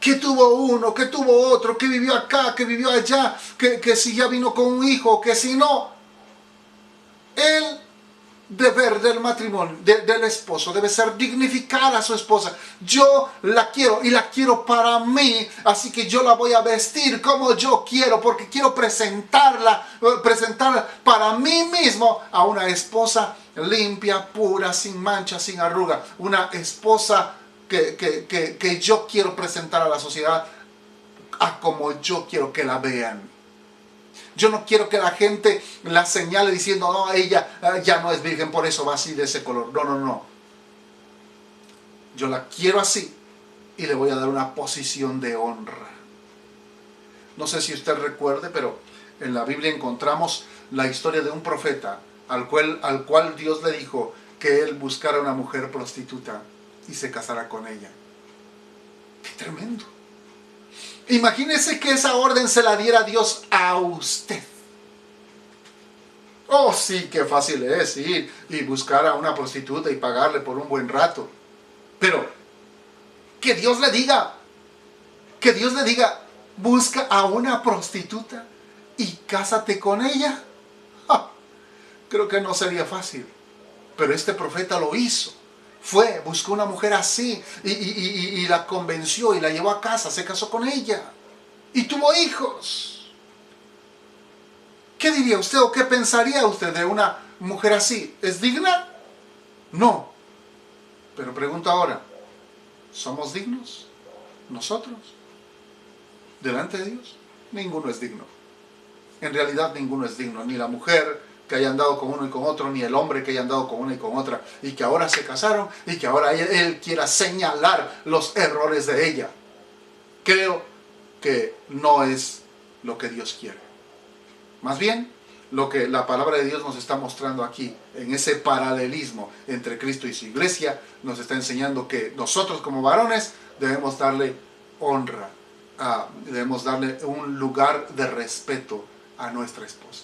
Que tuvo uno, que tuvo otro, que vivió acá, que vivió allá, que si ya vino con un hijo, que si no. El deber del matrimonio, del esposo, debe ser dignificar a su esposa. Yo la quiero y la quiero para mí, así que yo la voy a vestir como yo quiero, porque quiero presentarla para mí mismo a una esposa limpia, pura, sin mancha, sin arruga, una esposa que yo quiero presentar a la sociedad a como yo quiero que la vean. Yo no quiero que la gente la señale diciendo, no, ella ya no es virgen, por eso va así de ese color. No, no, no. Yo la quiero así y le voy a dar una posición de honra. No sé si usted recuerde, pero en la Biblia encontramos la historia de un profeta al cual Dios le dijo que él buscara una mujer prostituta y se casara con ella. ¡Qué tremendo! Imagínese que esa orden se la diera Dios a usted. Oh, sí, qué fácil es ir y buscar a una prostituta y pagarle por un buen rato. Pero que Dios le diga, busca a una prostituta y cásate con ella. Creo que no sería fácil, pero este profeta lo hizo. Buscó una mujer así y la convenció y la llevó a casa, se casó con ella y tuvo hijos. ¿Qué diría usted o qué pensaría usted de una mujer así? ¿Es digna? No. Pero pregunto ahora, ¿somos dignos nosotros delante de Dios? Ninguno es digno. En realidad ninguno es digno, ni la mujer que haya andado con uno y con otro, ni el hombre que haya andado con una y con otra, y que ahora se casaron, y que ahora él quiera señalar los errores de ella. Creo que no es lo que Dios quiere. Más bien, lo que la palabra de Dios nos está mostrando aquí, en ese paralelismo entre Cristo y su iglesia, nos está enseñando que nosotros como varones debemos darle honra, debemos darle un lugar de respeto a nuestra esposa.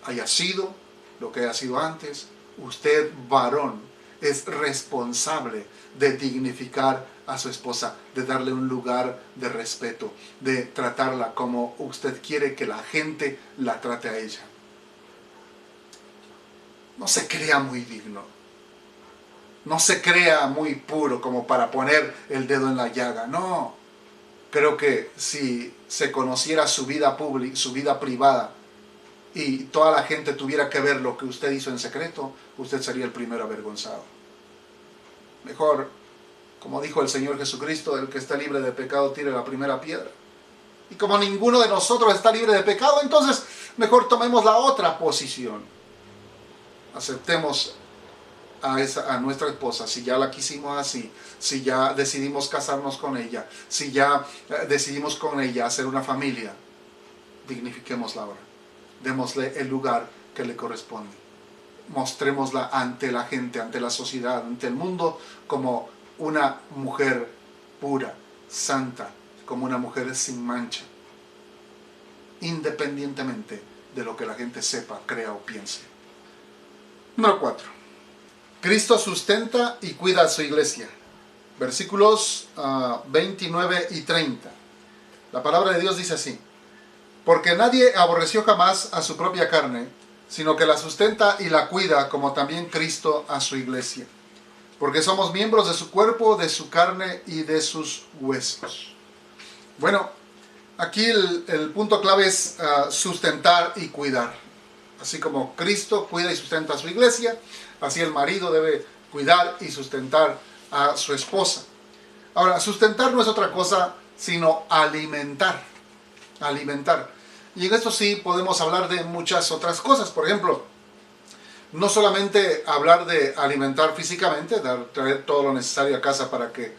Haya sido lo que haya sido antes, usted, varón, es responsable de dignificar a su esposa, de darle un lugar de respeto, de tratarla como usted quiere que la gente la trate a ella. No se crea muy digno, no se crea muy puro como para poner el dedo en la llaga, no. Creo que si se conociera su vida pública, su vida privada, y toda la gente tuviera que ver lo que usted hizo en secreto, usted sería el primero avergonzado. Mejor, como dijo el Señor Jesucristo, el que está libre de pecado tire la primera piedra. Y como ninguno de nosotros está libre de pecado, entonces mejor tomemos la otra posición. Aceptemos a nuestra esposa, si ya la quisimos así, si ya decidimos casarnos con ella, si ya decidimos con ella hacer una familia, dignifiquémosla ahora. Démosle el lugar que le corresponde. Mostrémosla ante la gente, ante la sociedad, ante el mundo, como una mujer pura, santa, como una mujer sin mancha, independientemente de lo que la gente sepa, crea o piense. Número 4. Cristo sustenta y cuida a su iglesia. Versículos 29 y 30. La palabra de Dios dice así: porque nadie aborreció jamás a su propia carne, sino que la sustenta y la cuida, como también Cristo a su iglesia. Porque somos miembros de su cuerpo, de su carne y de sus huesos. Bueno, aquí el punto clave es sustentar y cuidar. Así como Cristo cuida y sustenta a su iglesia, así el marido debe cuidar y sustentar a su esposa. Ahora, sustentar no es otra cosa sino alimentar. Alimentar. Y en esto sí podemos hablar de muchas otras cosas. Por ejemplo, no solamente hablar de alimentar físicamente, traer todo lo necesario a casa para que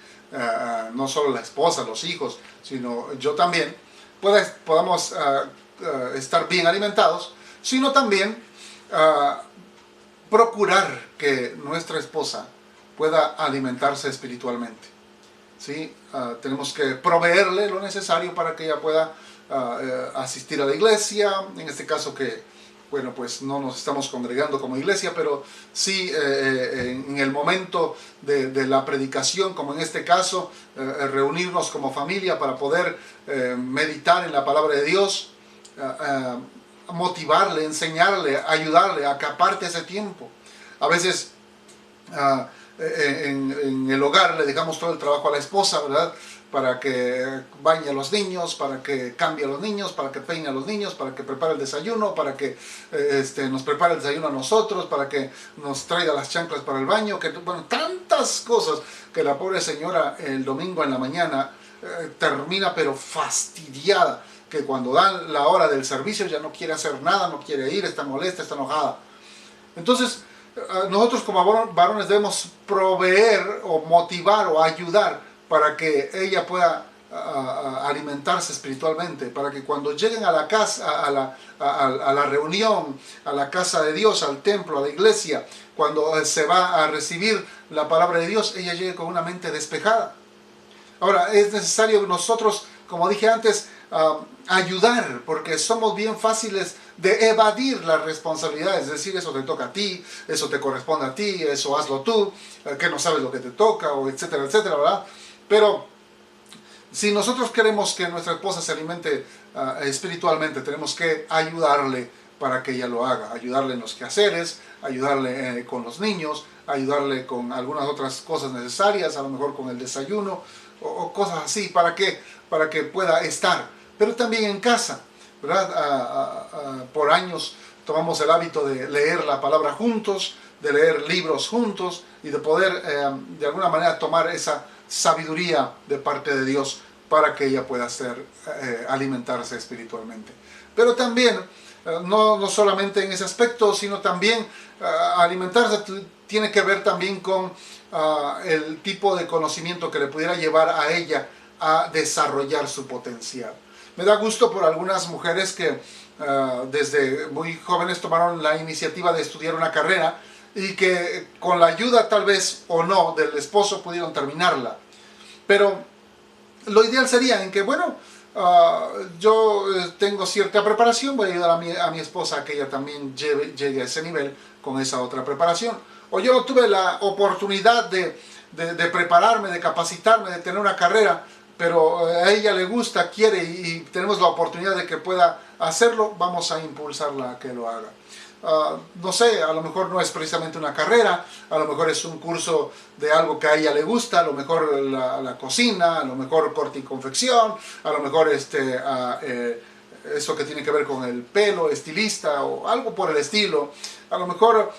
no solo la esposa, los hijos, sino yo también, podamos estar bien alimentados, sino también procurar que nuestra esposa pueda alimentarse espiritualmente. ¿Sí? Tenemos que proveerle lo necesario para que ella pueda asistir a la iglesia, en este caso que, bueno, pues no nos estamos congregando como iglesia, pero sí en el momento de la predicación, como en este caso, reunirnos como familia para poder meditar en la palabra de Dios, motivarle, enseñarle, ayudarle a que aparte ese tiempo. A veces en el hogar le dejamos todo el trabajo a la esposa, ¿verdad? Para que bañe a los niños, para que cambie a los niños, para que peine a los niños, para que prepare el desayuno, para que nos prepare el desayuno a nosotros, para que nos traiga las chanclas para el baño, bueno, tantas cosas que la pobre señora el domingo en la mañana termina pero fastidiada, que cuando dan la hora del servicio ya no quiere hacer nada, no quiere ir, está molesta, está enojada. Entonces, nosotros como varones debemos proveer o motivar o ayudar para que ella pueda alimentarse espiritualmente, para que cuando lleguen a la casa, a la reunión, a la casa de Dios, al templo, a la iglesia, cuando se va a recibir la palabra de Dios, ella llegue con una mente despejada. Ahora, es necesario nosotros, como dije antes, ayudar, porque somos bien fáciles de evadir las responsabilidades, es decir, eso te toca a ti, eso te corresponde a ti, eso hazlo tú, que no sabes lo que te toca, o etcétera, etcétera, ¿verdad? Pero si nosotros queremos que nuestra esposa se alimente espiritualmente, tenemos que ayudarle para que ella lo haga, ayudarle en los quehaceres, ayudarle con los niños, ayudarle con algunas otras cosas necesarias, a lo mejor con el desayuno o cosas así, para que pueda estar. Pero también en casa, ¿verdad? Por años tomamos el hábito de leer la palabra juntos, de leer libros juntos y de poder de alguna manera tomar esa sabiduría de parte de Dios para que ella pueda alimentarse espiritualmente. Pero también, no solamente en ese aspecto, sino también alimentarse tiene que ver también con el tipo de conocimiento que le pudiera llevar a ella a desarrollar su potencial. Me da gusto por algunas mujeres que desde muy jóvenes tomaron la iniciativa de estudiar una carrera y que con la ayuda tal vez o no del esposo pudieron terminarla. Pero lo ideal sería en que, bueno, yo tengo cierta preparación, voy a ayudar a mi esposa a que ella también llegue a ese nivel con esa otra preparación. O yo no tuve la oportunidad de prepararme, de capacitarme, de tener una carrera, pero a ella le gusta, quiere y tenemos la oportunidad de que pueda hacerlo, vamos a impulsarla a que lo haga. No sé, a lo mejor no es precisamente una carrera, a lo mejor es un curso de algo que a ella le gusta, a lo mejor la cocina, a lo mejor corte y confección, a lo mejor eso que tiene que ver con el pelo, estilista o algo por el estilo, a lo mejor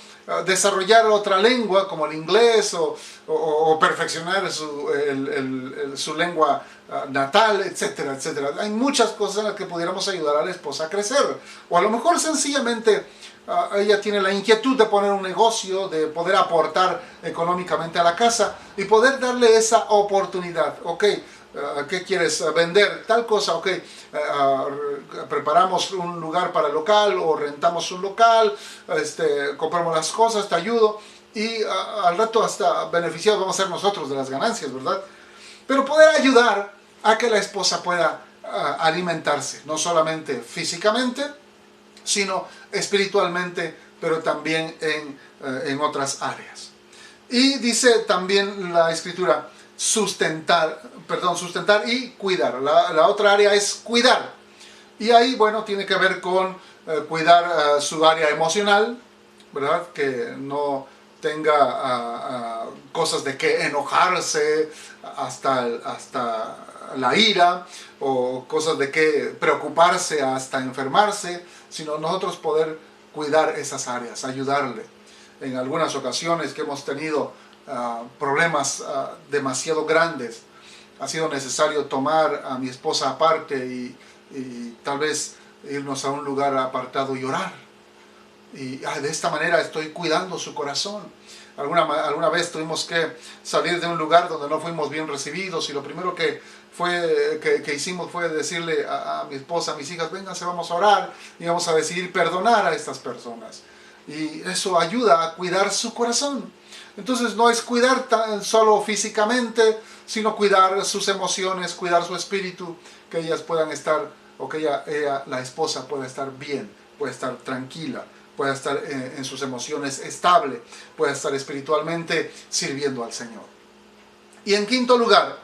desarrollar otra lengua como el inglés o perfeccionar su lengua natal, etcétera, etcétera. Hay muchas cosas en las que pudiéramos ayudar a la esposa a crecer, o a lo mejor sencillamente ella tiene la inquietud de poner un negocio, de poder aportar económicamente a la casa y poder darle esa oportunidad. Ok, ¿qué quieres vender? Tal cosa, ok, preparamos un lugar para el local o rentamos un local, compramos las cosas, te ayudo y al rato hasta beneficiados vamos a ser nosotros de las ganancias, ¿verdad? Pero poder ayudar a que la esposa pueda alimentarse, no físicamente, sino espiritualmente, pero también en otras áreas. Y dice también la Escritura, sustentar y cuidar. La otra área es cuidar. Y ahí, bueno, tiene que ver con cuidar su área emocional, ¿verdad? Que no tenga cosas de que enojarse hasta la ira, o cosas de que preocuparse hasta enfermarse, sino nosotros poder cuidar esas áreas, ayudarle. En algunas ocasiones que hemos tenido problemas demasiado grandes, ha sido necesario tomar a mi esposa aparte y tal vez irnos a un lugar apartado y orar. Y de esta manera estoy cuidando su corazón. Alguna vez tuvimos que salir de un lugar donde no fuimos bien recibidos y lo primero que hicimos fue decirle a mi esposa, a mis hijas, vénganse, vamos a orar y vamos a decidir perdonar a estas personas. Y eso ayuda a cuidar su corazón. Entonces no es cuidar tan solo físicamente, sino cuidar sus emociones, cuidar su espíritu, que ellas puedan estar, o que ella, la esposa, pueda estar bien, pueda estar tranquila, pueda estar en sus emociones estable, pueda estar espiritualmente sirviendo al Señor. Y en quinto lugar,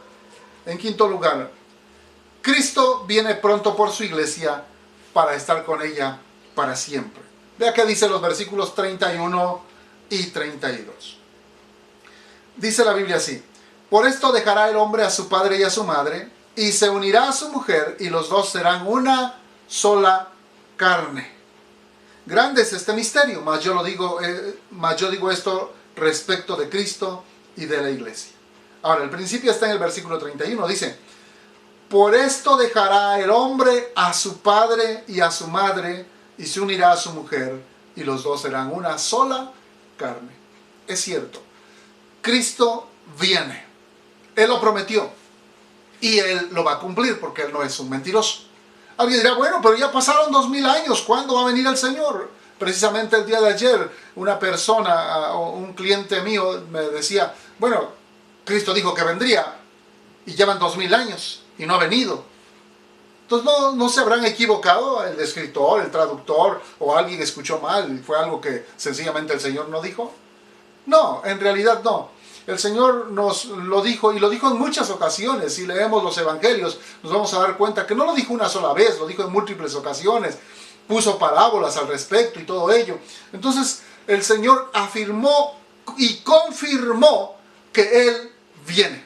Cristo viene pronto por su iglesia para estar con ella para siempre. Vea qué dice los versículos 31 y 32. Dice la Biblia así: por esto dejará el hombre a su padre y a su madre, y se unirá a su mujer, y los dos serán una sola carne. Grande es este misterio, mas yo digo esto respecto de Cristo y de la iglesia. Ahora, el principio está en el versículo 31, dice: por esto dejará el hombre a su padre y a su madre, y se unirá a su mujer, y los dos serán una sola carne. Es cierto, Cristo viene. Él lo prometió. Y Él lo va a cumplir porque Él no es un mentiroso. Alguien dirá, bueno, pero ya pasaron 2000 años. ¿Cuándo va a venir el Señor? Precisamente el día de ayer, una persona, un cliente mío me decía, bueno, Cristo dijo que vendría y llevan 2000 años y no ha venido. Entonces no se habrán equivocado el escritor, el traductor, o alguien escuchó mal y fue algo que sencillamente el Señor no dijo. No, en realidad no. El Señor nos lo dijo, y lo dijo en muchas ocasiones. Si leemos los evangelios, nos vamos a dar cuenta que no lo dijo una sola vez, lo dijo en múltiples ocasiones. Puso parábolas al respecto y todo ello. Entonces, el Señor afirmó y confirmó que Él viene.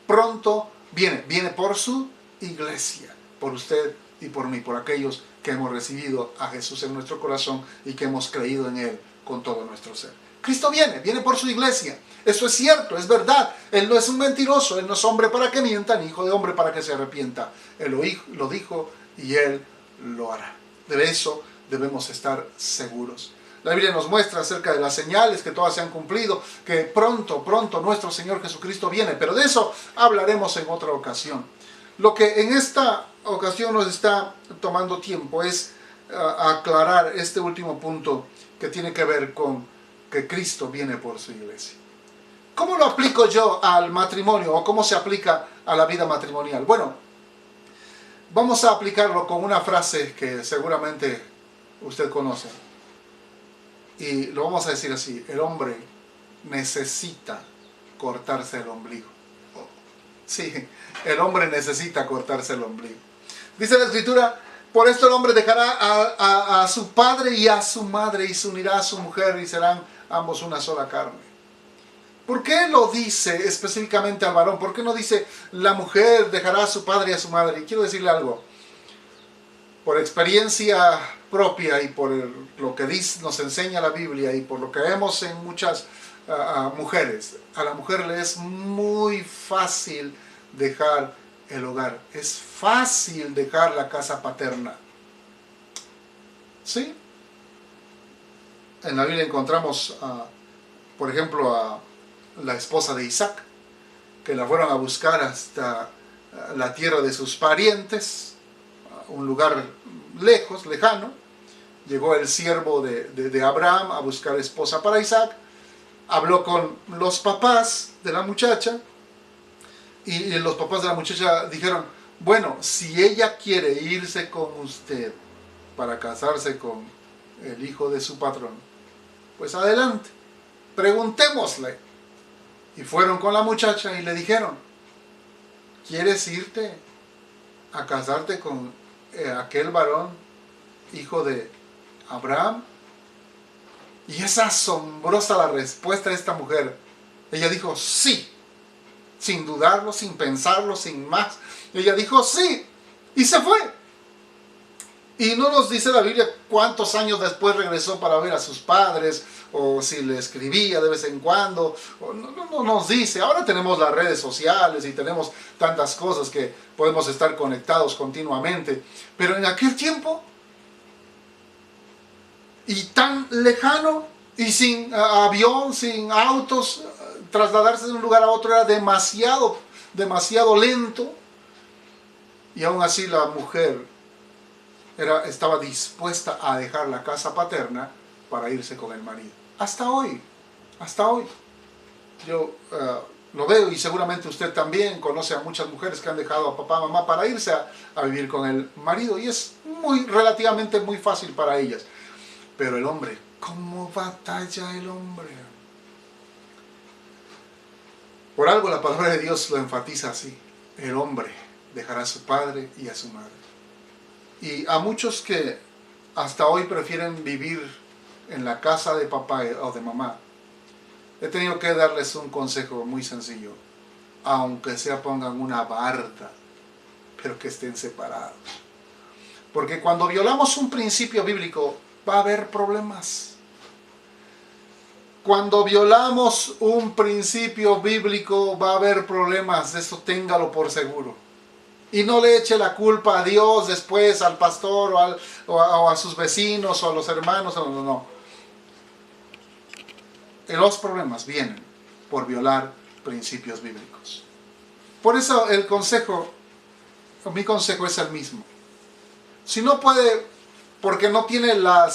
Pronto viene. Viene por su iglesia, por usted y por mí, por aquellos que hemos recibido a Jesús en nuestro corazón y que hemos creído en Él con todo nuestro ser. Cristo viene por su iglesia. Eso es cierto, es verdad. Él no es un mentiroso, Él no es hombre para que mienta, ni hijo de hombre para que se arrepienta. Él lo dijo y Él lo hará. De eso debemos estar seguros. La Biblia nos muestra acerca de las señales, que todas se han cumplido, que pronto nuestro Señor Jesucristo viene. Pero de eso hablaremos en otra ocasión. Lo que en esta ocasión nos está tomando tiempo es aclarar este último punto que tiene que ver con que Cristo viene por su iglesia. ¿Cómo lo aplico yo al matrimonio o cómo se aplica a la vida matrimonial? Bueno, vamos a aplicarlo con una frase que seguramente usted conoce. Y lo vamos a decir así: el hombre necesita cortarse el ombligo. Sí, el hombre necesita cortarse el ombligo. Dice la Escritura: por esto el hombre dejará a su padre y a su madre y se unirá a su mujer y serán ambos una sola carne. ¿Por qué lo dice específicamente al varón? ¿Por qué no dice la mujer dejará a su padre y a su madre? Y quiero decirle algo. Por experiencia propia y por lo que nos enseña la Biblia y por lo que vemos en muchas mujeres, a la mujer le es muy fácil dejar el hogar. Es fácil dejar la casa paterna. ¿Sí? En la Biblia encontramos, por ejemplo, a la esposa de Isaac, que la fueron a buscar hasta la tierra de sus parientes, un lugar lejos, lejano. Llegó el siervo de Abraham a buscar esposa para Isaac. Habló con los papás de la muchacha y los papás de la muchacha dijeron: bueno, si ella quiere irse con usted para casarse con el hijo de su patrón, pues adelante, preguntémosle. Y fueron con la muchacha y le dijeron: ¿quieres irte a casarte con aquel varón, hijo de Abraham? Y es asombrosa la respuesta de esta mujer. Ella dijo sí, sin dudarlo, sin pensarlo, sin más. Ella dijo sí, y se fue. Y no nos dice la Biblia cuántos años después regresó para ver a sus padres, o si le escribía de vez en cuando. No nos dice. Ahora tenemos las redes sociales y tenemos tantas cosas que podemos estar conectados continuamente. Pero en aquel tiempo, y tan lejano, y sin avión, sin autos, trasladarse de un lugar a otro era demasiado lento. Y aún así la mujer estaba dispuesta a dejar la casa paterna para irse con el marido. Hasta hoy. Yo lo veo, y seguramente usted también conoce a muchas mujeres que han dejado a papá, mamá para irse a vivir con el marido, y es relativamente muy fácil para ellas. Pero el hombre, ¿cómo batalla el hombre? Por algo la palabra de Dios lo enfatiza así: el hombre dejará a su padre y a su madre. Y a muchos que hasta hoy prefieren vivir en la casa de papá o de mamá, he tenido que darles un consejo muy sencillo: aunque sea pongan una barda, pero que estén separados. Porque cuando violamos un principio bíblico va a haber problemas. Cuando violamos un principio bíblico va a haber problemas, eso téngalo por seguro. Y no le eche la culpa a Dios después, al pastor o a sus vecinos o a los hermanos. No. Los problemas vienen por violar principios bíblicos. Por eso mi consejo es el mismo. Si no puede, porque no tiene la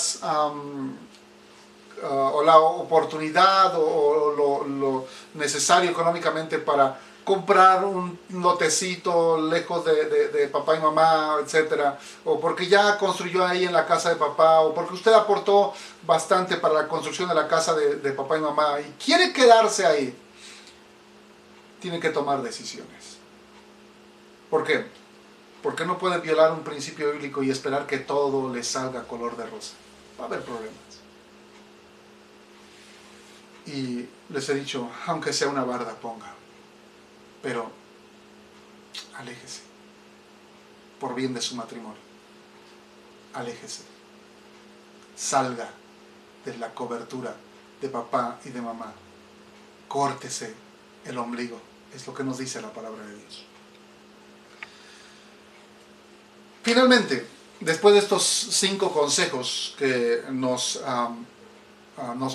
oportunidad o lo necesario económicamente para comprar un lotecito lejos de papá y mamá, etcétera, o porque ya construyó ahí en la casa de papá, o porque usted aportó bastante para la construcción de la casa de papá y mamá y quiere quedarse ahí, tiene que tomar decisiones. ¿Por qué? Porque no puede violar un principio bíblico y esperar que todo le salga color de rosa. Va a haber problemas. Y les he dicho, aunque sea una barda, ponga. Pero aléjese. Por bien de su matrimonio. Aléjese. Salga de la cobertura de papá y de mamá. Córtese el ombligo. Es lo que nos dice la palabra de Dios. Finalmente, después de estos 5 consejos que nos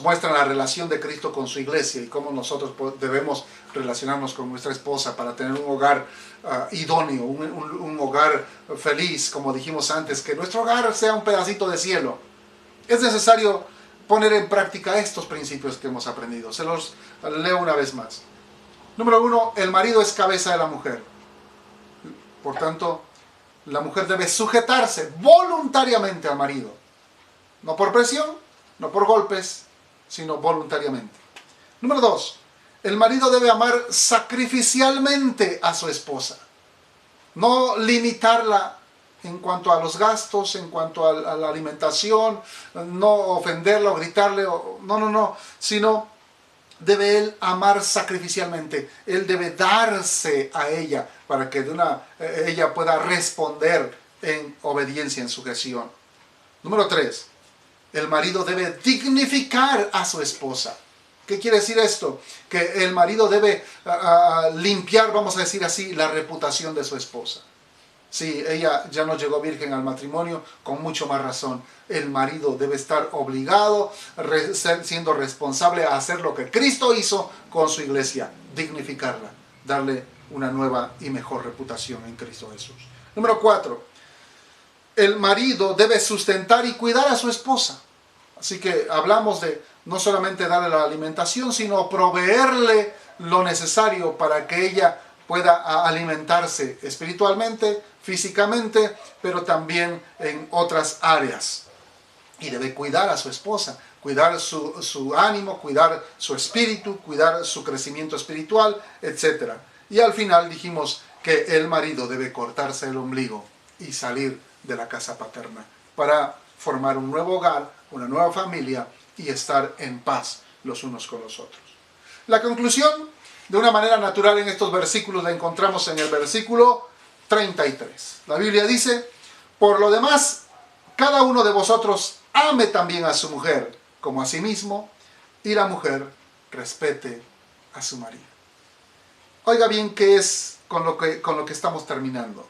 muestran la relación de Cristo con su iglesia y cómo nosotros debemos relacionarnos con nuestra esposa para tener un hogar idóneo, un hogar feliz, como dijimos antes, que nuestro hogar sea un pedacito de cielo, es necesario poner en práctica estos principios que hemos aprendido. Se los leo una vez más. Número 1, el marido es cabeza de la mujer. Por tanto, la mujer debe sujetarse voluntariamente al marido. No por presión, no por golpes, sino voluntariamente. Número 2, el marido debe amar sacrificialmente a su esposa. No limitarla en cuanto a los gastos, en cuanto a la alimentación, no ofenderla o gritarle, no, sino debe él amar sacrificialmente. Él debe darse a ella para que ella pueda responder en obediencia, en sujeción. Número 3, el marido debe dignificar a su esposa. ¿Qué quiere decir esto? Que el marido debe limpiar, vamos a decir así, la reputación de su esposa. Sí, ella ya no llegó virgen al matrimonio, con mucho más razón. El marido debe estar obligado, siendo responsable a hacer lo que Cristo hizo con su iglesia, dignificarla, darle una nueva y mejor reputación en Cristo Jesús. Número 4, el marido debe sustentar y cuidar a su esposa. Así que hablamos de no solamente darle la alimentación, sino proveerle lo necesario para que ella pueda alimentarse espiritualmente, físicamente, pero también en otras áreas. Y debe cuidar a su esposa, cuidar su ánimo, cuidar su espíritu, cuidar su crecimiento espiritual, etc. Y al final dijimos que el marido debe cortarse el ombligo y salir de la casa paterna para formar un nuevo hogar, una nueva familia y estar en paz los unos con los otros. La conclusión, de una manera natural, en estos versículos la encontramos en el versículo 33. La Biblia dice: por lo demás, cada uno de vosotros ame también a su mujer como a sí mismo, y la mujer respete a su marido. Oiga bien qué es con lo que estamos terminando.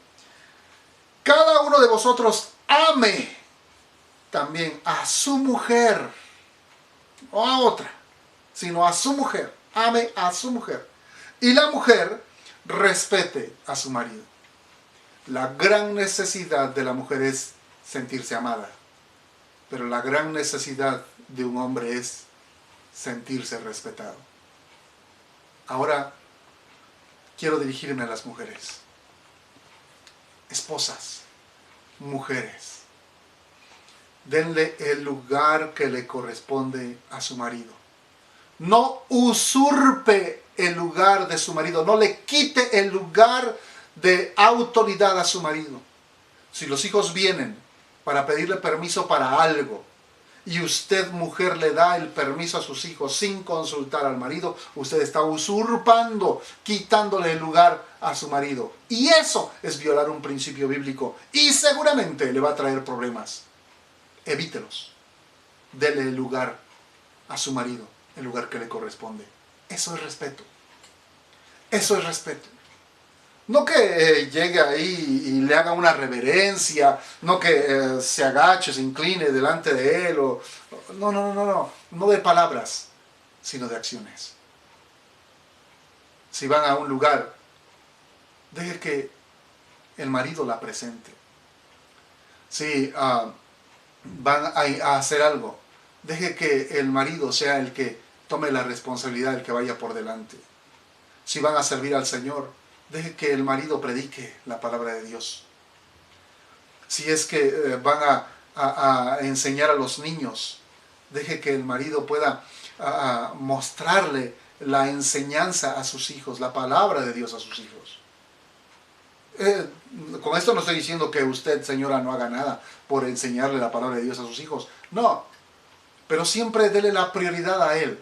Cada uno de vosotros ame también a su mujer, no a otra, sino a su mujer. Ame a su mujer. Y la mujer respete a su marido. La gran necesidad de la mujer es sentirse amada. Pero la gran necesidad de un hombre es sentirse respetado. Ahora quiero dirigirme a las mujeres. Esposas, mujeres, denle el lugar que le corresponde a su marido. No usurpe el lugar de su marido, no le quite el lugar de autoridad a su marido. Si los hijos vienen para pedirle permiso para algo y usted, mujer, le da el permiso a sus hijos sin consultar al marido, usted está usurpando, quitándole el lugar a su marido. Y eso es violar un principio bíblico y seguramente le va a traer problemas. Evítelos. Dele el lugar a su marido, el lugar que le corresponde. Eso es respeto. Eso es respeto. No que llegue ahí y le haga una reverencia, no que se agache, se incline delante de él. No de palabras, sino de acciones. Si van a un lugar, deje que el marido la presente. Si van a hacer algo, deje que el marido sea el que tome la responsabilidad, el que vaya por delante. Si van a servir al Señor, deje que el marido predique la palabra de Dios. Si es que van a enseñar a los niños, deje que el marido pueda mostrarle la enseñanza a sus hijos, la palabra de Dios a sus hijos. Con esto no estoy diciendo que usted, señora, no haga nada por enseñarle la palabra de Dios a sus hijos. No, pero siempre dele la prioridad a él.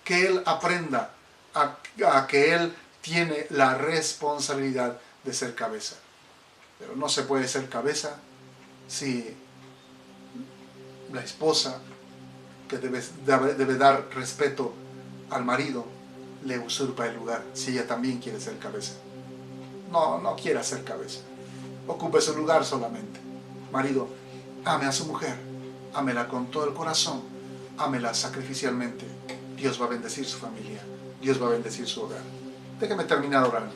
Que él aprenda a que él tiene la responsabilidad de ser cabeza. Pero no se puede ser cabeza si la esposa, que debe dar respeto al marido, le usurpa el lugar, si ella también quiere ser cabeza. No quiera ser cabeza. Ocupe su lugar solamente. Marido, ame a su mujer. Ámela con todo el corazón. Ámela sacrificialmente. Dios va a bendecir su familia. Dios va a bendecir su hogar. Déjeme terminar orando.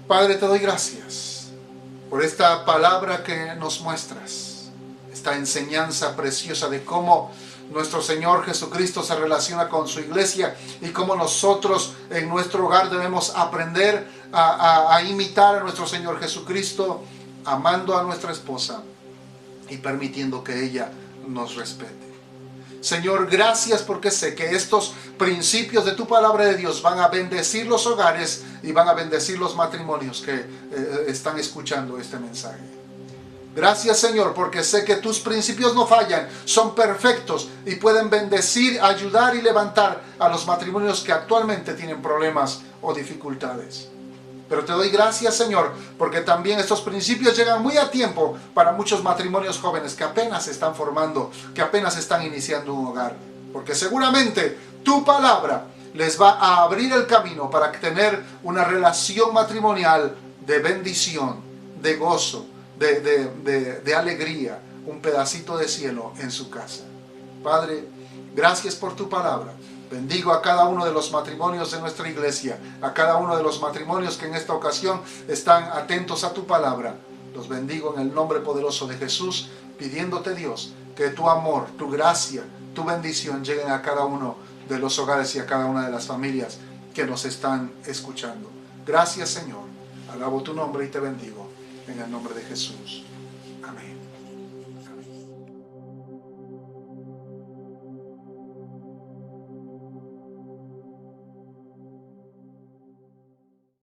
Padre, te doy gracias por esta palabra que nos muestras. Esta enseñanza preciosa de cómo nuestro Señor Jesucristo se relaciona con su iglesia y cómo nosotros en nuestro hogar debemos aprender a imitar a nuestro Señor Jesucristo, amando a nuestra esposa y permitiendo que ella nos respete. Señor, gracias porque sé que estos principios de tu palabra de Dios van a bendecir los hogares y van a bendecir los matrimonios que están escuchando este mensaje. Gracias, Señor, porque sé que tus principios no fallan, son perfectos y pueden bendecir, ayudar y levantar a los matrimonios que actualmente tienen problemas o dificultades. Pero te doy gracias, Señor, porque también estos principios llegan muy a tiempo para muchos matrimonios jóvenes que apenas se están formando, que apenas están iniciando un hogar. Porque seguramente tu palabra les va a abrir el camino para tener una relación matrimonial de bendición, de gozo, de alegría, un pedacito de cielo en su casa. Padre, gracias por tu palabra. Bendigo a cada uno de los matrimonios de nuestra iglesia, a cada uno de los matrimonios que en esta ocasión están atentos a tu palabra. Los bendigo en el nombre poderoso de Jesús, pidiéndote, Dios, que tu amor, tu gracia, tu bendición lleguen a cada uno de los hogares y a cada una de las familias que nos están escuchando. Gracias, Señor. Alabo tu nombre y te bendigo en el nombre de Jesús. Amén.